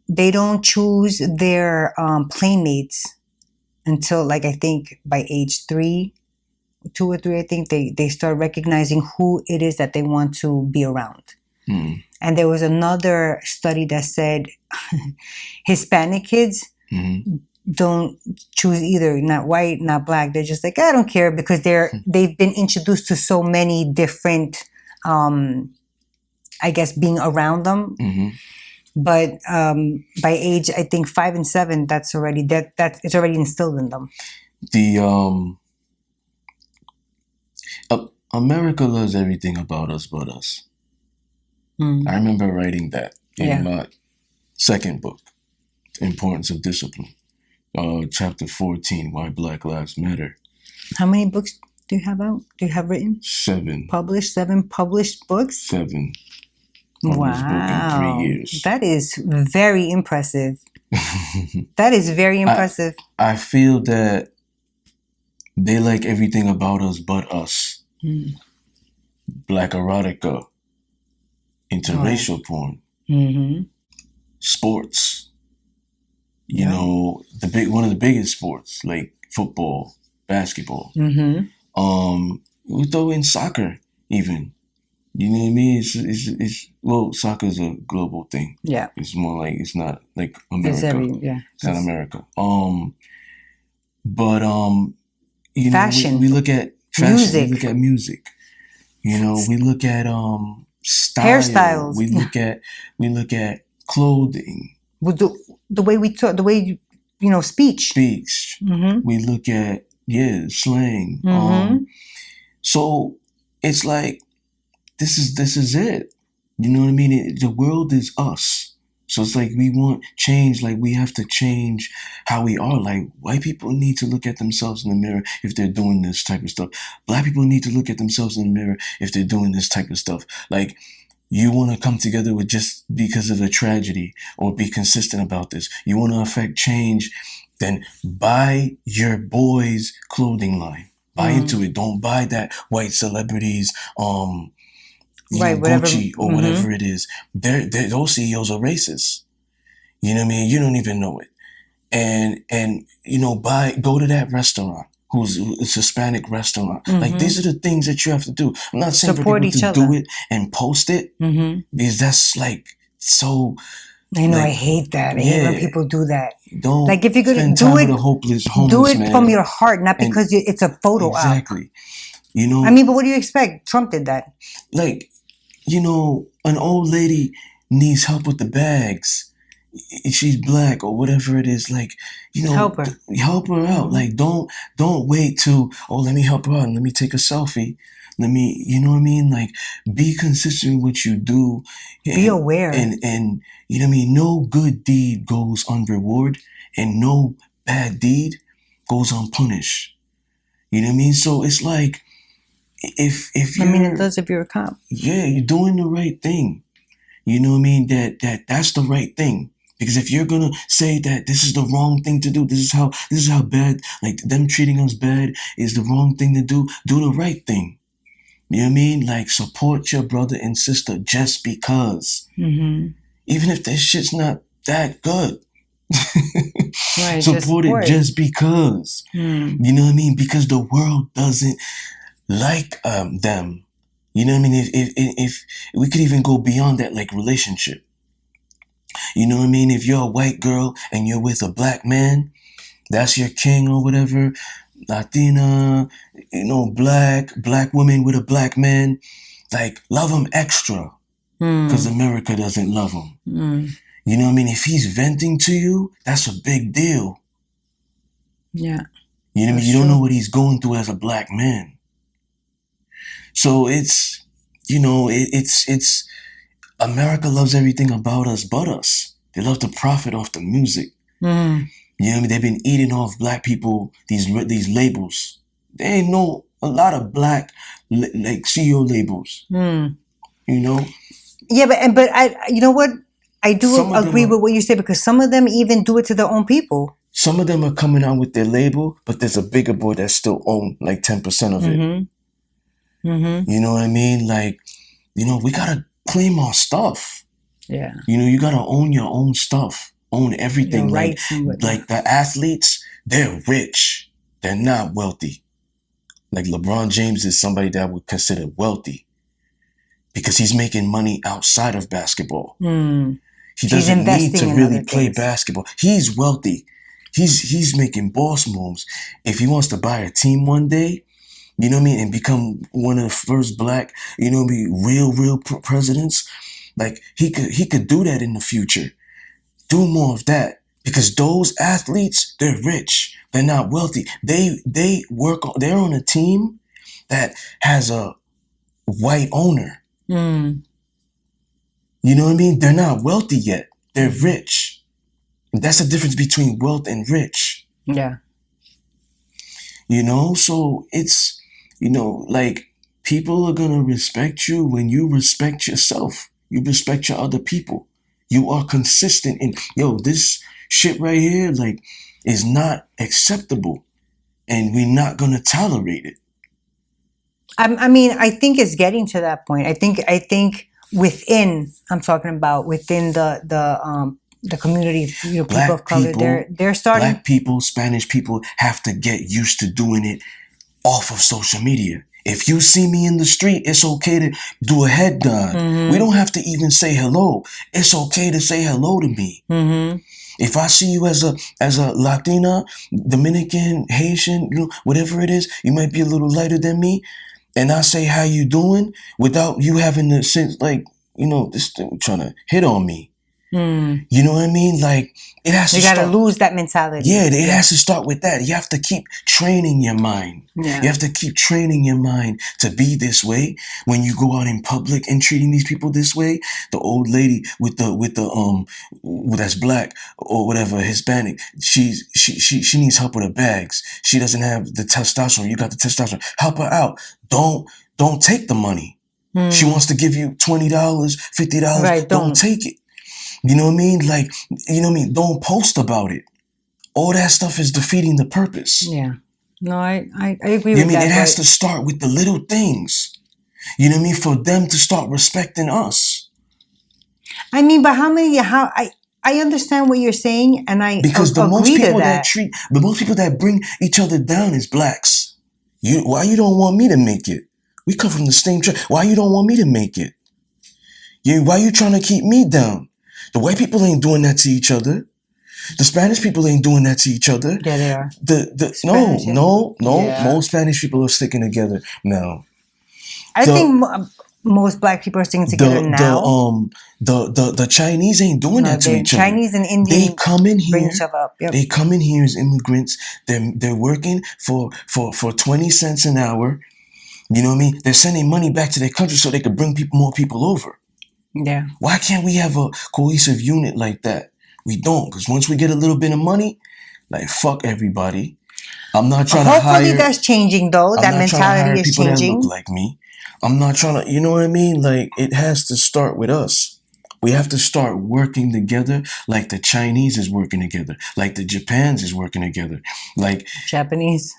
[SPEAKER 4] they don't choose their playmates until, like, I think by age 2 or 3, I think they start recognizing who it is that they want to be around. And there was another study that said Hispanic kids don't choose either, not white, not Black. They're just like, I don't care, because they've been introduced to so many different, I guess, being around them. But by age, I think 5 and 7, that's already it's already instilled in them.
[SPEAKER 3] America loves everything about us but us. I remember writing that in my second book, The Importance of Discipline, chapter 14, Why Black Lives Matter.
[SPEAKER 4] How many books do you have out? Do you have written?
[SPEAKER 3] 7.
[SPEAKER 4] Published? 7 published books?
[SPEAKER 3] 7. Published book in 3 years.
[SPEAKER 4] That is very impressive. That is very impressive.
[SPEAKER 3] I feel that they like everything about us but us. Black erotica, interracial porn, sports. You know, one of the biggest sports, like football, basketball. We throw in soccer even. You know what I mean? Well, soccer is a global thing. Yeah. It's more like, it's not like America. It's not America. But you
[SPEAKER 4] fashion.
[SPEAKER 3] know, we look at fashion. Music. We look at music. You know, we look at style.
[SPEAKER 4] Hairstyles.
[SPEAKER 3] We look at clothing.
[SPEAKER 4] The way we talk, the way you know, speech.
[SPEAKER 3] We look at slang. So it's like, this is it. You know what I mean? The world is us. So it's like, we want change. Like, we have to change how we are. Like, white people need to look at themselves in the mirror if they're doing this type of stuff. Black people need to look at themselves in the mirror if they're doing this type of stuff. Like, you want to come together with just because of a tragedy or be consistent about this. You want to affect change, then buy your boy's clothing line. Buy into it. Don't buy that white celebrities, Gucci or whatever it is. Those CEOs are racist. You know what I mean? You don't even know it. And you know, go to that restaurant it's a Hispanic restaurant. Like, these are the things that you have to do. I'm not saying
[SPEAKER 4] support
[SPEAKER 3] for people
[SPEAKER 4] each
[SPEAKER 3] to
[SPEAKER 4] other.
[SPEAKER 3] do it and post it, because that's like so.
[SPEAKER 4] I know,
[SPEAKER 3] like,
[SPEAKER 4] I hate that. I hate when people do that.
[SPEAKER 3] Don't,
[SPEAKER 4] like, if you're gonna do it, homeless do it from your heart, not because it's a photo op.
[SPEAKER 3] Exactly. You know.
[SPEAKER 4] I mean, but what do you expect? Trump did that.
[SPEAKER 3] Like, you know, an old lady needs help with the bags. She's Black or whatever it is. Like, you know, help her out. Like, don't wait to, let me help her out and let me take a selfie. You know what I mean? Like, be consistent with what you do.
[SPEAKER 4] Be aware.
[SPEAKER 3] And you know what I mean? No good deed goes unrewarded, and no bad deed goes unpunished. You know what I mean? So it's like, if
[SPEAKER 4] I
[SPEAKER 3] you're,
[SPEAKER 4] mean, it does if you're a cop.
[SPEAKER 3] yeah, you're doing the right thing. You know what I mean? That's the right thing. Because if you're gonna say that this is the wrong thing to do, this is how bad, like them treating us bad is the wrong thing to do the right thing. You know what I mean? Like, support your brother and sister just because.
[SPEAKER 4] Mm-hmm.
[SPEAKER 3] Even if this shit's not that good.
[SPEAKER 4] Right,
[SPEAKER 3] Support it just because.
[SPEAKER 4] Mm.
[SPEAKER 3] You know what I mean? Because the world doesn't like them. You know what I mean? If we could even go beyond that, like relationship. You know what I mean? If you're a white girl and you're with a black man, that's your king or whatever. Latina, black woman with a black man, like, love him extra because America doesn't love him. You know what I mean? If he's venting to you, that's a big deal.
[SPEAKER 4] Yeah.
[SPEAKER 3] You know what I mean? You don't know what he's going through as a black man. So it's, it's America loves everything about us but us. They love to profit off the music.
[SPEAKER 4] Mm.
[SPEAKER 3] You know what I mean? They've been eating off black people, these labels. They ain't know a lot of black like CEO labels. You know?
[SPEAKER 4] Yeah, but I, you know what? I do agree with what you say, because some of them even do it to their own people.
[SPEAKER 3] Some of them are coming out with their label, but there's a bigger boy that still own like 10% of it. You know what I mean? Like, we gotta claim our stuff.
[SPEAKER 4] Yeah.
[SPEAKER 3] You gotta own your own stuff. Own everything. Like the athletes, they're rich. They're not wealthy. Like LeBron James is somebody that I would consider wealthy because he's making money outside of basketball. He doesn't need to really play basketball. He's wealthy. He's making boss moves. If he wants to buy a team one day, you know what I mean, and become one of the first black, be real presidents, like he could do that in the future. Do more of that, because those athletes, they're rich. They're not wealthy. They're on a team that has a white owner. You know what I mean? They're not wealthy yet. They're rich. And that's the difference between wealth and rich.
[SPEAKER 4] Yeah.
[SPEAKER 3] So it's, like, people are gonna respect you when you respect yourself. You respect your other people. You are consistent in, this shit right here, like, is not acceptable, and we're not gonna tolerate it.
[SPEAKER 4] I mean, I think it's getting to that point. I think within, I'm talking about within the community, people of color, they're starting.
[SPEAKER 3] Black people, Spanish people have to get used to doing it off of social media. If you see me in the street, it's okay to do a head nod. We don't have to even say hello. It's okay to say hello to me. If I see you as a Latina, Dominican, Haitian, whatever it is, you might be a little lighter than me, and I say how you doing without you having the sense like, this thing trying to hit on me. You know what I mean? Like, it has to start. You gotta
[SPEAKER 4] lose that mentality.
[SPEAKER 3] Yeah, it has to start with that. You have to keep training your mind.
[SPEAKER 4] Yeah.
[SPEAKER 3] You have to keep training your mind to be this way when you go out in public and treating these people this way. The old lady with that's black or whatever, Hispanic, she needs help with her bags. She doesn't have the testosterone. You got the testosterone. Help her out. Don't take the money. She wants to give you $20, $50.
[SPEAKER 4] Right,
[SPEAKER 3] don't take it. You know what I mean? Like, don't post about it. All that stuff is defeating the purpose.
[SPEAKER 4] Yeah. No, I agree with that.
[SPEAKER 3] It has to start with the little things. You know what I mean? For them to start respecting us.
[SPEAKER 4] I mean, but I understand what you're saying, and I
[SPEAKER 3] because the most people
[SPEAKER 4] that
[SPEAKER 3] the most people that bring each other down is blacks. Why you don't want me to make it? We come from the same tribe. Why you don't want me to make it? Why you trying to keep me down? The white people ain't doing that to each other. The Spanish people ain't doing that to each other.
[SPEAKER 4] Yeah, they are.
[SPEAKER 3] No. Yeah. Most Spanish people are sticking together now.
[SPEAKER 4] I think most black people are sticking together now.
[SPEAKER 3] The Chinese ain't doing that to each other.
[SPEAKER 4] Chinese and Indian,
[SPEAKER 3] they come in here.
[SPEAKER 4] Bring each other up. Yep.
[SPEAKER 3] They come in here as immigrants. They're working for 20 cents an hour. You know what I mean? They're sending money back to their country so they could bring more people over.
[SPEAKER 4] Yeah.
[SPEAKER 3] Why can't we have a cohesive unit like that? We don't, because once we get a little bit of money, like, fuck everybody. I'm not trying to
[SPEAKER 4] Hopefully
[SPEAKER 3] hire.
[SPEAKER 4] that's changing though.
[SPEAKER 3] I'm
[SPEAKER 4] That
[SPEAKER 3] not trying to
[SPEAKER 4] mentality
[SPEAKER 3] hire
[SPEAKER 4] is
[SPEAKER 3] people that look
[SPEAKER 4] changing.
[SPEAKER 3] like me. I'm not trying to, you know what I mean? Like, it has to start with us. We have to start working together like the Chinese is working together, like the Japans is working together, like
[SPEAKER 4] Japanese.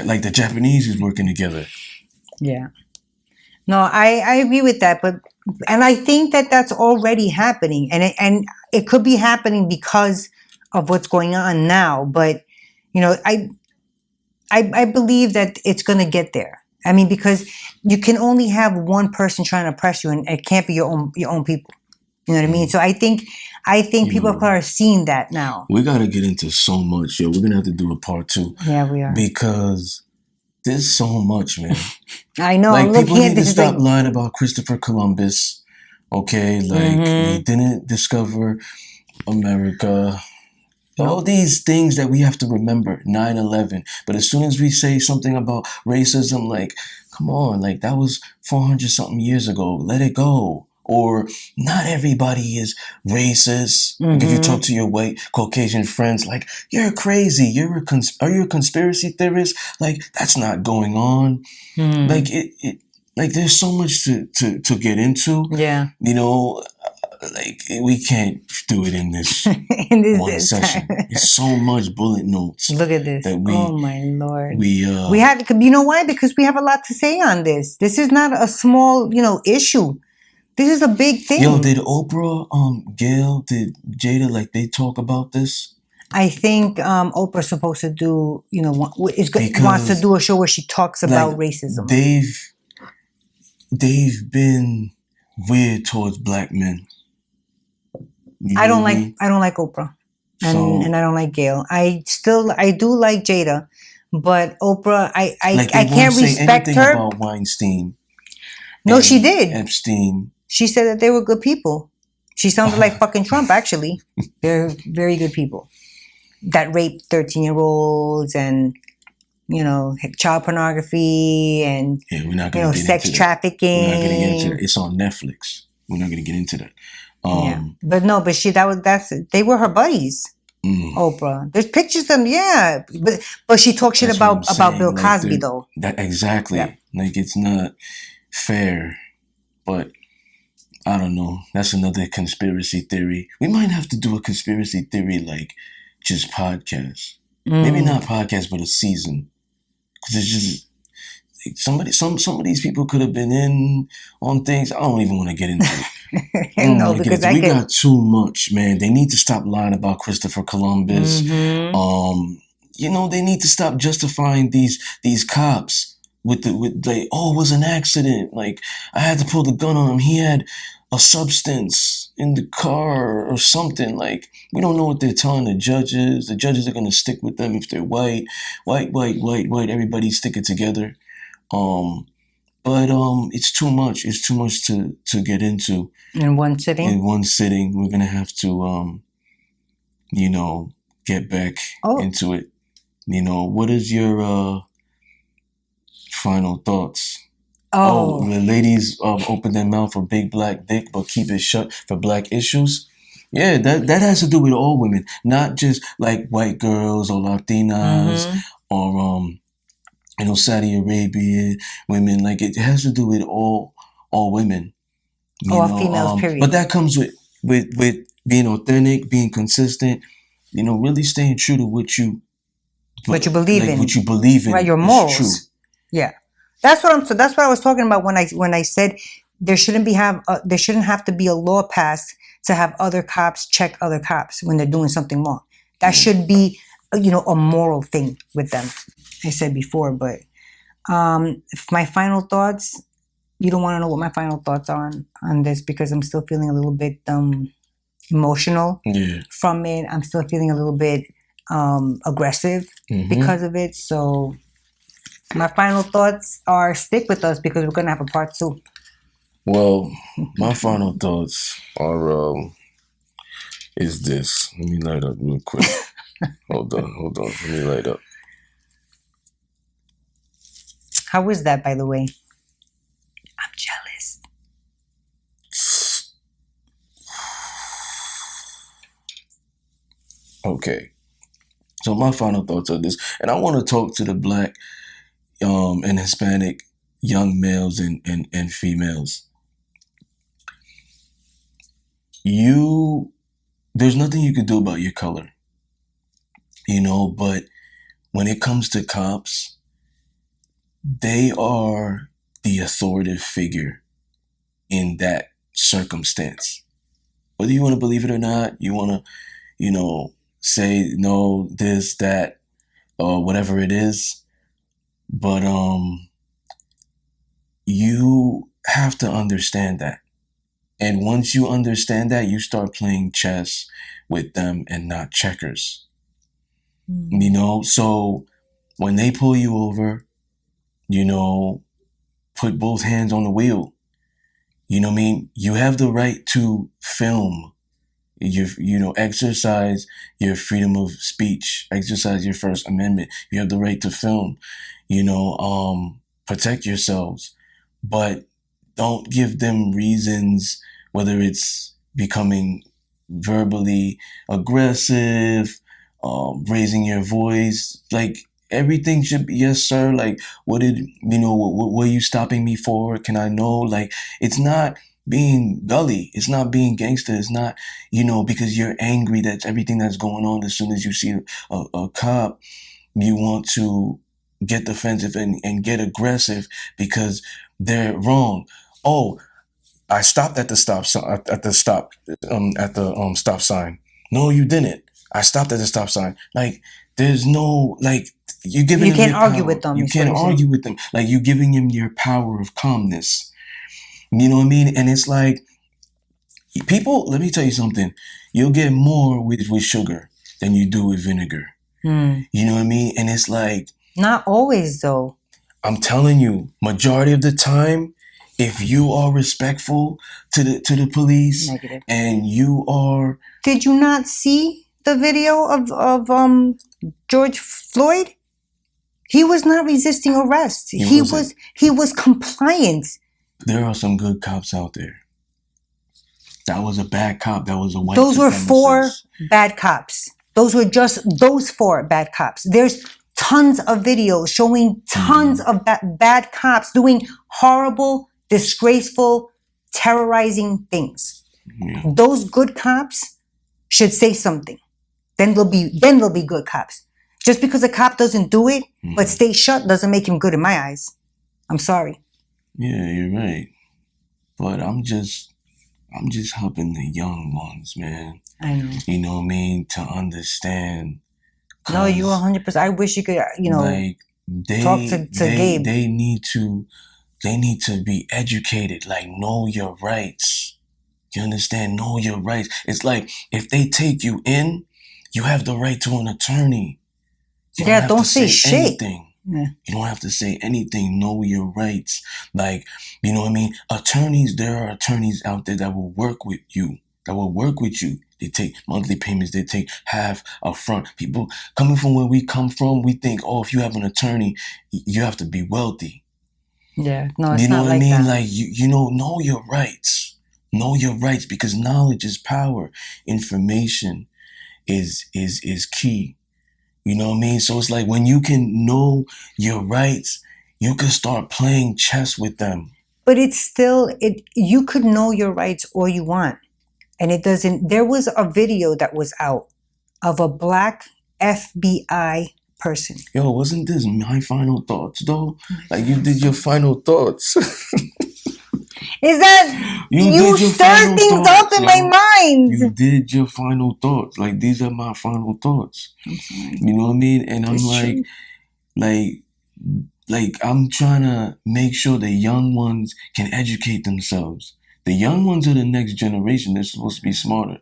[SPEAKER 3] like the Japanese is working together.
[SPEAKER 4] Yeah. No, I agree with that, and I think that that's already happening, and it could be happening because of what's going on now. But you know, I believe that it's going to get there. I mean, because you can only have one person trying to oppress you, and it can't be your own people. You know what I mean? So I think people
[SPEAKER 3] Yo,
[SPEAKER 4] are seeing that now.
[SPEAKER 3] we gotta get into so much, yo. We're gonna have to do a part 2
[SPEAKER 4] Yeah, we are.
[SPEAKER 3] because there's so much, man.
[SPEAKER 4] I know. I'm
[SPEAKER 3] Like, people
[SPEAKER 4] looking at
[SPEAKER 3] need to
[SPEAKER 4] this
[SPEAKER 3] stop
[SPEAKER 4] like,
[SPEAKER 3] lying about Christopher Columbus. Okay, like, he didn't discover America. All
[SPEAKER 4] nope.
[SPEAKER 3] these things that we have to remember, 9/11. But as soon as we say something about racism, like, come on, like, that was 400 something years ago. Let it go. Or, not everybody is racist. Like, if you talk to your white Caucasian friends, like, you're crazy. Are you a conspiracy theorist? Like, that's not going on. Like, like, there's so much to get into.
[SPEAKER 4] Yeah.
[SPEAKER 3] You know, like, we can't do it in this
[SPEAKER 4] In
[SPEAKER 3] one
[SPEAKER 4] this
[SPEAKER 3] session.
[SPEAKER 4] time.
[SPEAKER 3] It's so much bullet notes
[SPEAKER 4] Look at this.
[SPEAKER 3] that
[SPEAKER 4] Oh my Lord.
[SPEAKER 3] we
[SPEAKER 4] have, you know why? Because we have a lot to say on this. This is not a small, issue. This is a big thing.
[SPEAKER 3] Yo, did Oprah, Gail, did Jada, like, they talk about this?
[SPEAKER 4] I think Oprah's supposed to do, wants to
[SPEAKER 3] Because,
[SPEAKER 4] do a show where she talks
[SPEAKER 3] like,
[SPEAKER 4] about racism.
[SPEAKER 3] they've been weird towards black men. You
[SPEAKER 4] I
[SPEAKER 3] know
[SPEAKER 4] don't
[SPEAKER 3] what I
[SPEAKER 4] like
[SPEAKER 3] mean?
[SPEAKER 4] I don't like Oprah,
[SPEAKER 3] So,
[SPEAKER 4] and I don't like Gail. I do like Jada, but Oprah,
[SPEAKER 3] like,
[SPEAKER 4] I
[SPEAKER 3] they won't
[SPEAKER 4] can't
[SPEAKER 3] say
[SPEAKER 4] respect
[SPEAKER 3] anything
[SPEAKER 4] her.
[SPEAKER 3] about Weinstein
[SPEAKER 4] No, she
[SPEAKER 3] and
[SPEAKER 4] did.
[SPEAKER 3] Epstein.
[SPEAKER 4] She said that they were good people. She sounded like fucking Trump, actually. They're very good people that rape 13-year-olds and, child pornography and,
[SPEAKER 3] Yeah, we're not gonna get
[SPEAKER 4] sex
[SPEAKER 3] into that.
[SPEAKER 4] trafficking.
[SPEAKER 3] We're not gonna get into that. It's on Netflix. We're not gonna get into that.
[SPEAKER 4] Yeah. But no, but they were her buddies. Oprah. There's pictures of them, yeah. But she talks shit
[SPEAKER 3] That's what I'm
[SPEAKER 4] about Bill
[SPEAKER 3] saying. Like,
[SPEAKER 4] Cosby though.
[SPEAKER 3] that exactly.
[SPEAKER 4] Yeah.
[SPEAKER 3] Like, it's not fair. But I don't know. That's another conspiracy theory. We might have to do a conspiracy theory, like, just podcast. Maybe not podcast, but a season. Because it's just like, some of these people could have been in on things. I don't even want to get into it.
[SPEAKER 4] No, because
[SPEAKER 3] we got too much, man. They need to stop lying about Christopher Columbus. They need to stop justifying these cops with like, oh, it was an accident. Like, I had to pull the gun on him. He had a substance in the car or something. Like, we don't know what they're telling the judges. The judges are gonna stick with them if they're white. Everybody stick it together. But it's too much. It's too much to get into
[SPEAKER 4] in one sitting.
[SPEAKER 3] in one sitting. We're gonna have to get back into it. What is your final thoughts? The ladies open their mouth for big black dick, but keep it shut for black issues. Yeah, that has to do with all women, not just like white girls or Latinas or Saudi Arabian women. Like, it has to do with all women.
[SPEAKER 4] All females, period.
[SPEAKER 3] But that comes with being authentic, being consistent. Really staying true to what you
[SPEAKER 4] believe in.
[SPEAKER 3] What you believe in,
[SPEAKER 4] right? Your morals. True. Yeah, that's what I was talking about when I said there shouldn't have to be a law passed to have other cops check other cops when they're doing something wrong. That should be a moral thing with them. I said before, but my final thoughts. You don't want to know what my final thoughts are on this because I'm still feeling a little bit emotional from it. I'm still feeling a little bit aggressive because of it. So my final thoughts are stick with us because we're going to have a part 2.
[SPEAKER 3] Well, my final thoughts are is this. Let me light up real quick. Hold on. Let me light up.
[SPEAKER 4] How is that, by the way? I'm jealous.
[SPEAKER 3] Okay. So my final thoughts on this, and I want to talk to the Black and Hispanic young males and females. There's nothing you can do about your color, but when it comes to cops, they are the authoritative figure in that circumstance. Whether you want to believe it or not, you want to, say no, this, that, or whatever it is. But you have to understand that. And once you understand that, you start playing chess with them and not checkers. So when they pull you over, put both hands on the wheel. You know what I mean? You have the right to film. Exercise your freedom of speech, exercise your First Amendment. You have the right to film, protect yourselves, but don't give them reasons, whether it's becoming verbally aggressive, raising your voice, like everything should be, yes, sir. Like, what are you stopping me for? Can I know? Like, it's not being gully. It's not being gangster. It's not, because you're angry. That's everything that's going on. As soon as you see a cop, you want to get defensive and get aggressive because they're wrong. Oh, I stopped at the stop sign. No, you didn't. I stopped at the stop sign. Like, there's no, like, you're giving them. You can't argue with them. You can't argue with them. Like, you're giving them your power of calmness. You know what I mean? And it's like, people, let me tell you something. You'll get more with sugar than you do with vinegar. You know what I mean? And it's like,
[SPEAKER 4] not always, though.
[SPEAKER 3] I'm telling you, majority of the time, if you are respectful to the police, negative, and you are.
[SPEAKER 4] Did you not see the video of George Floyd? He was not resisting arrest. He was compliant.
[SPEAKER 3] There are some good cops out there. That was a bad cop. That was a white.
[SPEAKER 4] Those were 4 bad cops. Those were just those 4 bad cops. There's tons of videos showing tons of bad cops doing horrible, disgraceful, terrorizing things. Yeah. Those good cops should say something. Then they'll be good cops. Just because a cop doesn't do it, but stay shut, doesn't make him good in my eyes. I'm sorry.
[SPEAKER 3] Yeah, you're right. But I'm just helping the young ones, man.
[SPEAKER 4] I know.
[SPEAKER 3] You know what I mean? To understand.
[SPEAKER 4] No, you're 100%. I wish you could,
[SPEAKER 3] like
[SPEAKER 4] talk to Gabe.
[SPEAKER 3] They need to be educated. Like, know your rights. You understand? Know your rights. It's like, if they take you in, you have the right to an attorney.
[SPEAKER 4] Don't say shit.
[SPEAKER 3] Anything. Yeah. You don't have to say anything. Know your rights. Like, you know what I mean? There are attorneys out there that will work with you. They take monthly payments. They take half up front. People coming from where we come from, we think, oh, if you have an attorney, you have to be wealthy.
[SPEAKER 4] Yeah, no, it's
[SPEAKER 3] you know
[SPEAKER 4] not
[SPEAKER 3] what
[SPEAKER 4] like
[SPEAKER 3] I mean?
[SPEAKER 4] that.
[SPEAKER 3] Like, know your rights. Know your rights, because knowledge is power. Information is key. You know what I mean? So it's like, when you can know your rights, you can start playing chess with them.
[SPEAKER 4] But it's still, you could know your rights all you want. And it doesn't. There was a video that was out of a Black FBI person.
[SPEAKER 3] Yo, wasn't this my final thoughts, though? Like, you did your final thoughts.
[SPEAKER 4] Is that you stir things up in my mind?
[SPEAKER 3] You did your final thoughts. Like, these are my final thoughts.
[SPEAKER 4] I'm sorry.
[SPEAKER 3] You know what I mean? And I'm like I'm trying to make sure the young ones can educate themselves. The young ones are the next generation. They're supposed to be smarter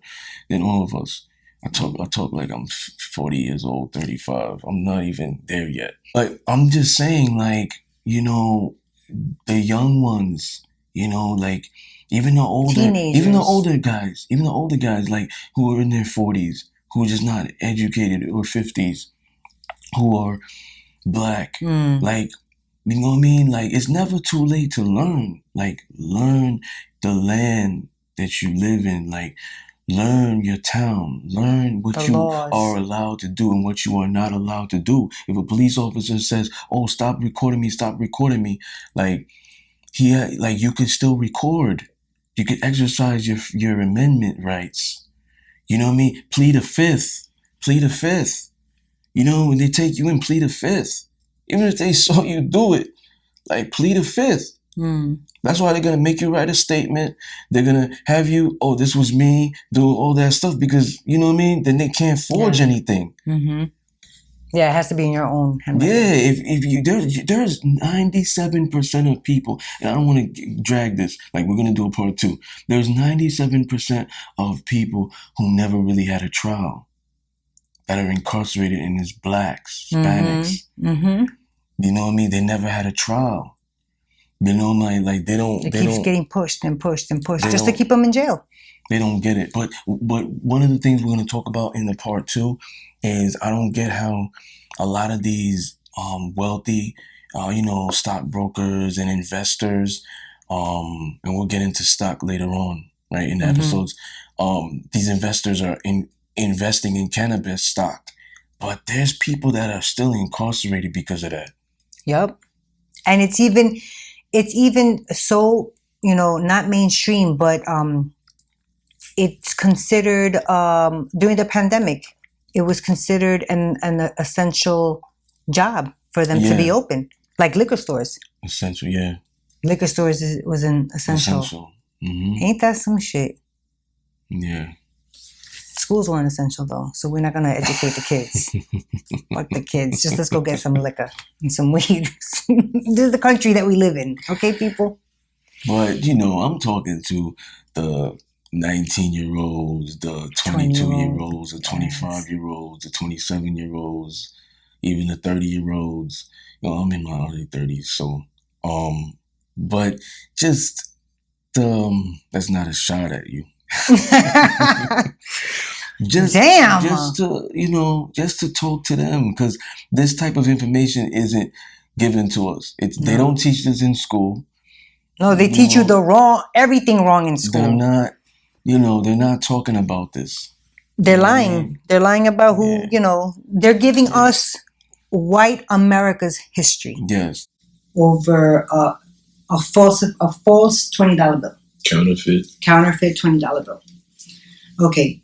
[SPEAKER 3] than all of us. I talk like I'm 40 years old, 35. I'm not even there yet. But I'm just saying, like, the young ones, like, even the older guys, like, who are in their 40s, who are just not educated, or 50s, who are Black, like, you know what I mean? Like, it's never too late to learn. Like, learn the land that you live in. Like, Learn your town. Learn what
[SPEAKER 4] The
[SPEAKER 3] you
[SPEAKER 4] laws.
[SPEAKER 3] are allowed to do and what you are not allowed to do. If a police officer says, "Oh, stop recording me," like like you can still record. You can exercise your amendment rights. You know what I mean? Plead a fifth. Plead a fifth. You know, when they take you in, plead a fifth. Even if they saw you do it, like plead a fifth. That's why they're going to make you write a statement. They're going to have you, oh, this was me, do all that stuff because, you know what I mean? Then they can't forge anything.
[SPEAKER 4] Mm-hmm. Yeah, it has to be in your own handwriting.
[SPEAKER 3] Yeah, if you there's 97% of people, and I don't want to drag this, like we're going to do a part 2. There's 97% of people who never really had a trial that are incarcerated in as blacks, Hispanics.
[SPEAKER 4] Mm-hmm.
[SPEAKER 3] You know what I mean? They never had a trial. You know, like they don't.
[SPEAKER 4] It keeps getting pushed and pushed and pushed just to
[SPEAKER 3] don't-
[SPEAKER 4] keep them in jail.
[SPEAKER 3] They don't get it. But one of the things we're going to talk about in the part 2 is I don't get how a lot of these wealthy, stockbrokers and investors, and we'll get into stock later on, right, in the episodes. These investors are investing in cannabis stock, but there's people that are still incarcerated because of that.
[SPEAKER 4] Yep. And it's even so, not mainstream, but it's considered during the pandemic, it was considered an essential job for them to be open, like liquor stores.
[SPEAKER 3] Essential, yeah.
[SPEAKER 4] Liquor stores was an essential.
[SPEAKER 3] Mm-hmm.
[SPEAKER 4] Ain't that some shit?
[SPEAKER 3] Yeah.
[SPEAKER 4] Schools weren't essential though, so we're not gonna educate the kids. Fuck the kids. Just let's go get some liquor and some weed. This is the country that we live in, okay, people?
[SPEAKER 3] But I'm talking to the 19-year-olds, the 22-year-olds, the 25-year-olds, the 27-year-olds, even the 30-year-olds. I'm in my early 30s, so but just that's not a shot at you. Just to talk to them, because this type of information isn't given to us. They don't teach this in school.
[SPEAKER 4] No, they teach you everything wrong in school.
[SPEAKER 3] They're not talking about this.
[SPEAKER 4] They're lying. They're lying about who, they're giving us white America's history.
[SPEAKER 3] Yes.
[SPEAKER 4] Over a false $20 bill. Counterfeit $20 bill. Okay.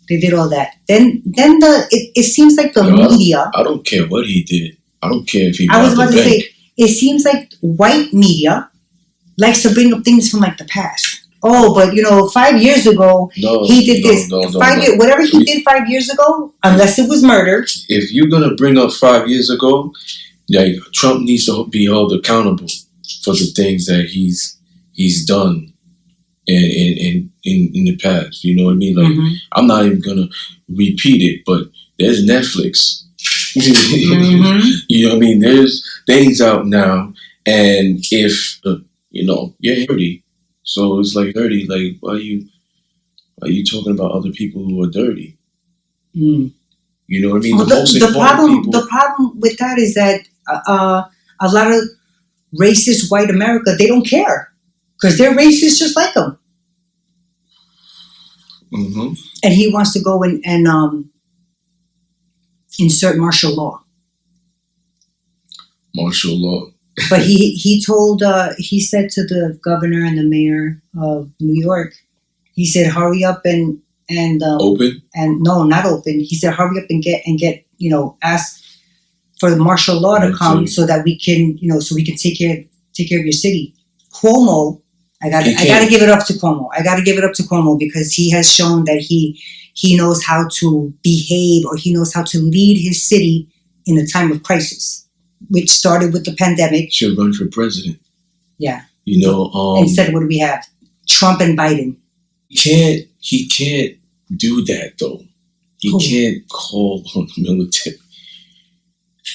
[SPEAKER 4] They did all that. Then it seems like the media.
[SPEAKER 1] I don't care what he did. I don't care if he.
[SPEAKER 4] I was about to say, it seems like white media likes to bring up things from like the past. Oh, but 5 years ago he did this. Whatever he did 5 years ago, unless it was murder.
[SPEAKER 1] If you're gonna bring up 5 years ago, like Trump needs to be held accountable for the things that he's done in the past. You know what I mean? Like I'm not even gonna repeat it, but there's Netflix. You know what I mean? There's things out now, and if you're dirty, so it's like dirty. Like why are you talking about other people who are dirty? You know what I mean?
[SPEAKER 4] Well, the problem with that is that a lot of racist white America, they don't care because they're racist just like them. And he wants to go and insert martial law.
[SPEAKER 1] Martial law.
[SPEAKER 4] But he said to the governor and the mayor of New York, he said, hurry up and
[SPEAKER 1] open?
[SPEAKER 4] And no, not open. He said, hurry up and get ask for the martial law to come so that we can, so we can take care of your city. Cuomo, I gotta give it up to Cuomo. I gotta give it up to Cuomo because he has shown that he knows how to behave, or he knows how to lead his city in a time of crisis, which started with the pandemic.
[SPEAKER 1] Should run for president.
[SPEAKER 4] Yeah.
[SPEAKER 1] Instead,
[SPEAKER 4] what do we have? Trump and Biden.
[SPEAKER 1] He can't do that though. He can't call on the military.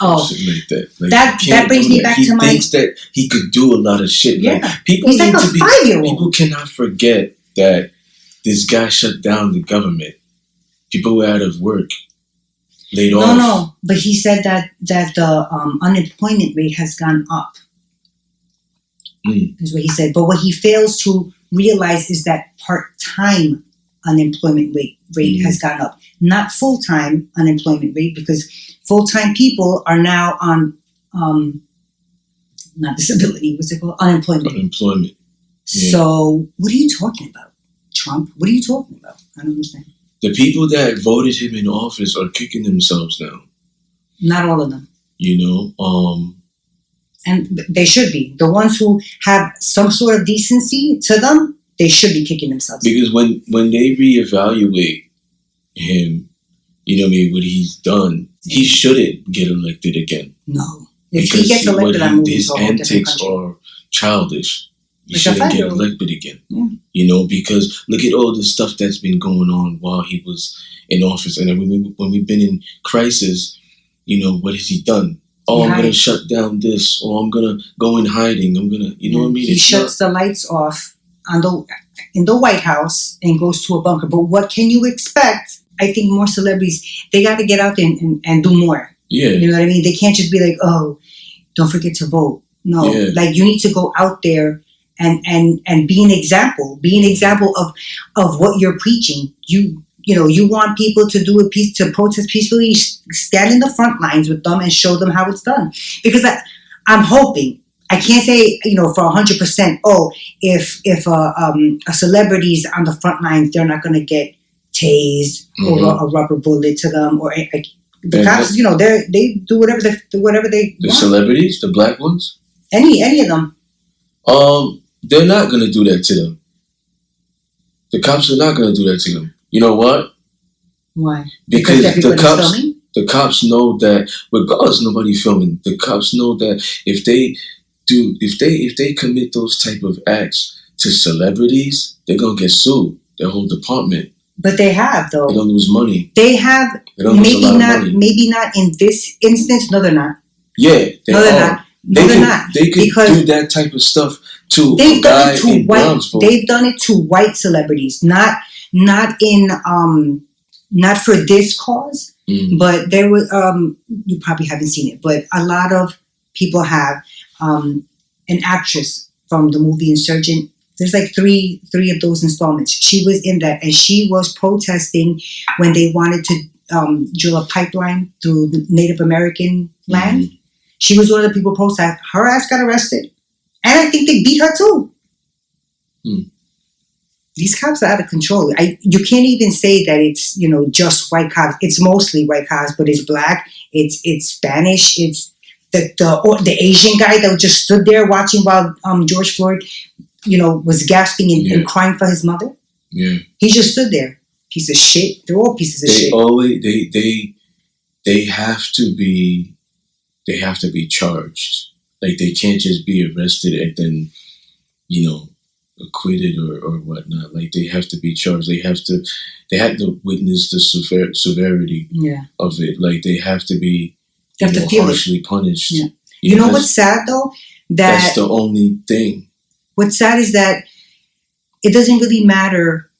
[SPEAKER 4] Oh,
[SPEAKER 1] like that. Like,
[SPEAKER 4] that brings me back to my.
[SPEAKER 1] He thinks that he could do a lot of shit.
[SPEAKER 4] Yeah,
[SPEAKER 1] like, people
[SPEAKER 4] he's like a 5-year-old.
[SPEAKER 1] People cannot forget that this guy shut down the government. People were out of work, laid off.
[SPEAKER 4] No, but he said that the unemployment rate has gone up. Is what he said. But what he fails to realize is that part-time unemployment rate has gone up. Not full-time unemployment rate, because full-time people are now on not disability, what's it called? Unemployment.
[SPEAKER 1] Unemployment. Yeah.
[SPEAKER 4] So what are you talking about, Trump? What are you talking about? I don't understand.
[SPEAKER 1] The people that voted him in office are kicking themselves now.
[SPEAKER 4] Not all of them. And they should be. The ones who have some sort of decency to them, they should be kicking themselves.
[SPEAKER 1] Because when they reevaluate him, what he's done, he shouldn't get elected again.
[SPEAKER 4] No. If he gets elected,
[SPEAKER 1] his antics are childish. He shouldn't get elected again.
[SPEAKER 4] Yeah.
[SPEAKER 1] Because look at all the stuff that's been going on while he was in office. And when we've been in crisis, what has he done? Oh, I'm going to shut down this, or I'm going to go in hiding. I'm going to, what I mean?
[SPEAKER 4] He shuts the lights off in the White House and goes to a bunker. But what can you expect? I think more celebrities, they got to get out there and do more.
[SPEAKER 1] Yeah.
[SPEAKER 4] You know what I mean? They can't just be like, oh, don't forget to vote. No, like you need to go out there and be an example. Be an example of what you're preaching. You want people to do to protest peacefully. Stand in the front lines with them and show them how it's done. Because I'm hoping. I can't say for 100%. Oh, if a celebrity's on the front lines, they're not going to get tased or a rubber bullet to them, or the cops. They do whatever they want.
[SPEAKER 1] The celebrities, the black ones,
[SPEAKER 4] any of them.
[SPEAKER 1] They're not going to do that to them. The cops are not going to do that to them. You know what?
[SPEAKER 4] Why?
[SPEAKER 1] Because the cops know that regardless of nobody filming, the cops know that if they commit those type of acts to celebrities, they're gonna get sued. Their whole department.
[SPEAKER 4] But they have though.
[SPEAKER 1] They don't lose money.
[SPEAKER 4] They have maybe not in this instance. No, they're not.
[SPEAKER 1] Yeah,
[SPEAKER 4] they're not. No, they're not.
[SPEAKER 1] They could do that type of stuff to
[SPEAKER 4] they've
[SPEAKER 1] a guy
[SPEAKER 4] done it to
[SPEAKER 1] in Brownsville.
[SPEAKER 4] They've done it to white celebrities, not for this cause. But there was you probably haven't seen it, but a lot of people have. An actress from the movie Insurgent. There's like three of those installments. She was in that, and she was protesting when they wanted to drill a pipeline through the Native American land. She was one of the people protesting. Her ass got arrested, and I think they beat her too. These cops are out of control. You can't even say that it's just white cops. It's mostly white cops, but it's black. It's Spanish. It's the Asian guy that just stood there watching while George Floyd, was gasping and crying for his mother.
[SPEAKER 1] Yeah,
[SPEAKER 4] he just stood there. Piece of shit. They're all pieces of shit.
[SPEAKER 1] They have to be charged. Like they can't just be arrested and then acquitted or whatnot. Like they have to be charged. They have to witness the severity of it. Like they have to be.
[SPEAKER 4] You have to feel
[SPEAKER 1] harshly punished.
[SPEAKER 4] Yeah. You know what's sad though?
[SPEAKER 1] That's the only thing.
[SPEAKER 4] What's sad is that it doesn't really matter.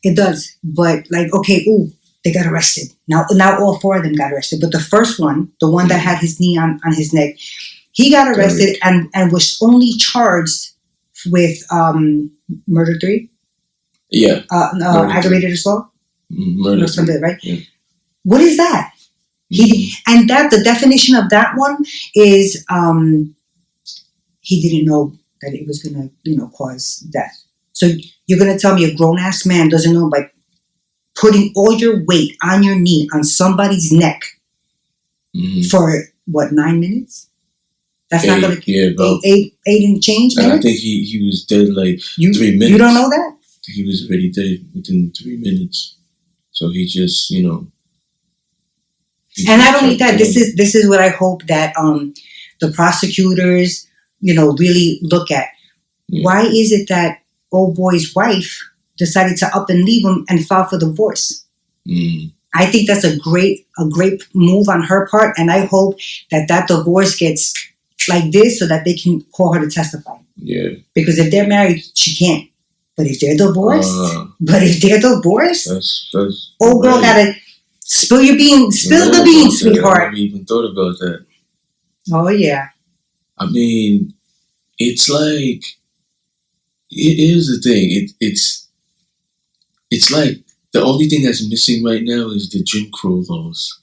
[SPEAKER 4] It does, but they got arrested. Now all four of them got arrested. But the first one, the one that had his knee on his neck, he got arrested and was only charged with murder 3.
[SPEAKER 1] Yeah.
[SPEAKER 4] Aggravated assault.
[SPEAKER 1] Murder.
[SPEAKER 4] Or something, right?
[SPEAKER 1] Yeah.
[SPEAKER 4] What is that? And the definition of that one is he didn't know that it was going to cause death. So you're going to tell me a grown ass man doesn't know by putting all your weight on your knee on somebody's neck for 9 minutes? That's not going to eight and change minutes.
[SPEAKER 1] And I think he was dead 3 minutes.
[SPEAKER 4] You don't know that?
[SPEAKER 1] I think he was already dead within 3 minutes. So he just
[SPEAKER 4] and not only that, this is what I hope that the prosecutors, really look at. Yeah. Why is it that old boy's wife decided to up and leave him and file for divorce? I think that's a great move on her part, and I hope that divorce gets like this so that they can call her to testify. Yeah. Because if they're married, she can't. But if they're divorced,
[SPEAKER 1] that's
[SPEAKER 4] old girl gotta spill the beans, sweetheart.
[SPEAKER 1] I never even thought about that.
[SPEAKER 4] Oh yeah.
[SPEAKER 1] I mean, it's like, here's the thing. It's it's like the only thing that's missing right now is the Jim Crow laws.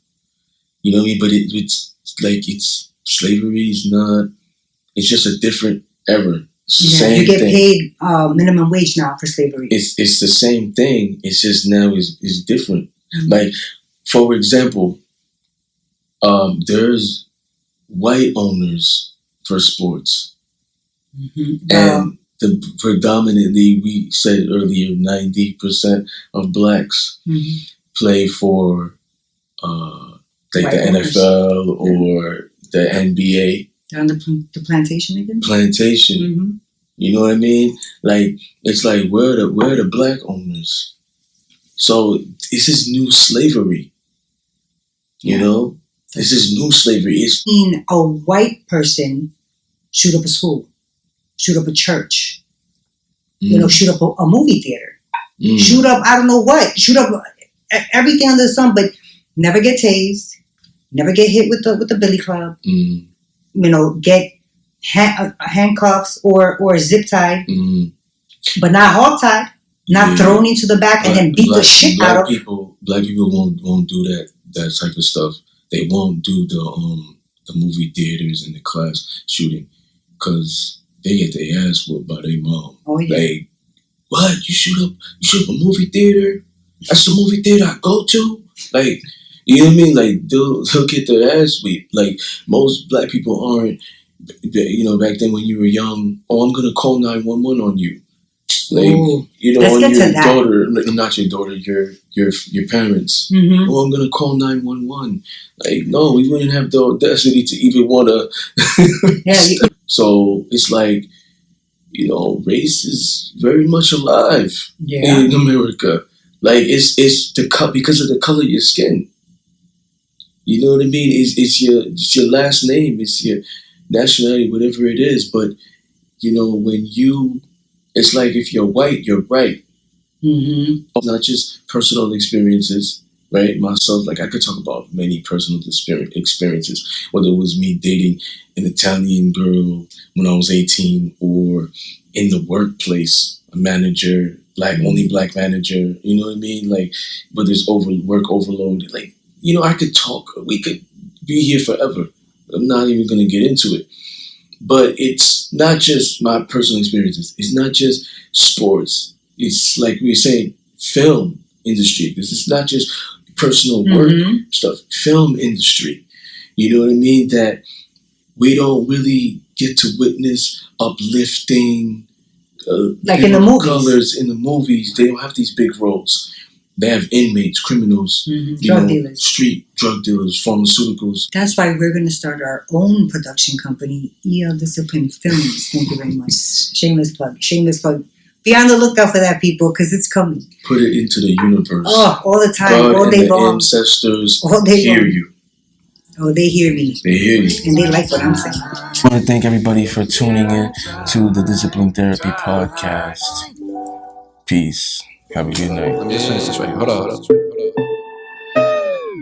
[SPEAKER 1] You know what I mean? But it's like slavery is not. It's just a different era. It's the same
[SPEAKER 4] you get
[SPEAKER 1] thing.
[SPEAKER 4] paid minimum wage now for slavery.
[SPEAKER 1] It's the same thing. It's just now is different. Like, for example, there's white owners for sports, and predominantly, we said earlier, 90% of blacks play for like white the owners. NFL or the NBA.
[SPEAKER 4] On the plantation again?
[SPEAKER 1] Plantation. You know what I mean? Like, it's like, where are the black owners? So this is new slavery. You know? This is new slavery. It's
[SPEAKER 4] seen a white person shoot up a school, shoot up a church, you know, shoot up a movie theater, shoot up, I don't know what, shoot up everything under the sun, but never get tased, never get hit with the billy club, you know, get handcuffs or zip tied, but not hog tied, not thrown into the back and then beat the shit out of
[SPEAKER 1] people. Black people won't do that type of stuff. They won't do the movie theaters and the class shooting because they get their ass whooped by their mom. Oh yeah. Like, what? You shoot up a movie theater? That's the movie theater I go to? Like, you know what I mean? Like, they'll get their ass whipped. Like, most black people aren't, you know, back then when you were young, I'm going to call 911 on you. Like, you know, on your daughter, not your daughter, your parents. Oh, I'm going to call 911. Like, no, we wouldn't have the audacity to even want to. So it's like, you know, race is very much alive in America. Like, it's because of the color of your skin. You know what I mean? It's your last name. It's your nationality, whatever it is. But, you know, it's like if you're white, you're right. Not just personal experiences, right? Myself, like I could talk about many personal experiences, whether it was me dating an Italian girl when I was 18 or in the workplace, a manager, only black manager, you know what I mean? Like, but there's work overload. Like, you know, I could talk, we could be here forever. I'm not even going to get into it. But it's not just my personal experiences. It's not just sports. It's like we were saying, film industry. This is not just personal work stuff. Film industry. You know what I mean? That we don't really get to witness uplifting,
[SPEAKER 4] like in the movies.
[SPEAKER 1] Colors in the movies. They don't have these big roles. They have inmates, criminals,
[SPEAKER 4] drug dealers,
[SPEAKER 1] street drug dealers, pharmaceuticals.
[SPEAKER 4] That's why we're going to start our own production company, EL Discipline Films. Thank you very much. Shameless plug. Be on the lookout for that, people, because it's coming.
[SPEAKER 1] Put it into the universe.
[SPEAKER 4] Oh, all the time,
[SPEAKER 1] God
[SPEAKER 4] all day
[SPEAKER 1] and
[SPEAKER 4] long.
[SPEAKER 1] The ancestors
[SPEAKER 4] all day
[SPEAKER 1] hear
[SPEAKER 4] long.
[SPEAKER 1] you.
[SPEAKER 4] Oh, they hear me.
[SPEAKER 1] They hear you.
[SPEAKER 4] And they like what I'm saying.
[SPEAKER 3] I want to thank everybody for tuning in to the Discipline Therapy Podcast. Peace. Have a good night.
[SPEAKER 5] Let me just finish this right. Hold on.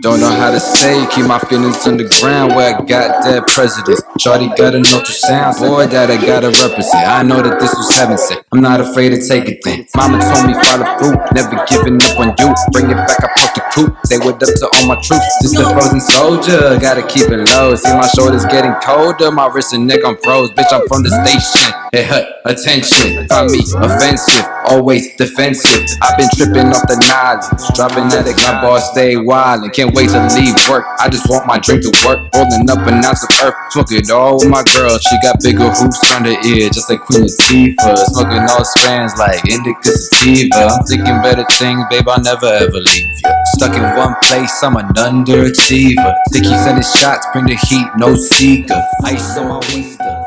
[SPEAKER 5] Don't know how to say, keep my feelings on the ground where I got that president. Shorty gotta know the sounds, boy, that I gotta represent. I know that this was heaven sent. I'm not afraid to take a thing. Mama told me follow through, never giving up on you. Bring it back, I poke the coop. Say what up to all my troops. Just a frozen soldier, gotta keep it low. See my shoulders getting colder, my wrist and neck I'm froze. Bitch, I'm from the station. Hey, attention, find me offensive, always defensive. I've been tripping off the knowledge, dropping addict, my boss stay wild and can't wait to leave work. I just want my drink to work, rolling up an ounce of earth, smoke it all with my girl. She got bigger hoops on her ear, just like Queen Latifah. Smoking all strands like indica sativa. I'm thinking better things, babe, I'll never ever leave you. Stuck in one place, I'm an underachiever. Sticky sending shots, bring the heat, no seeker. Ice on my Easter.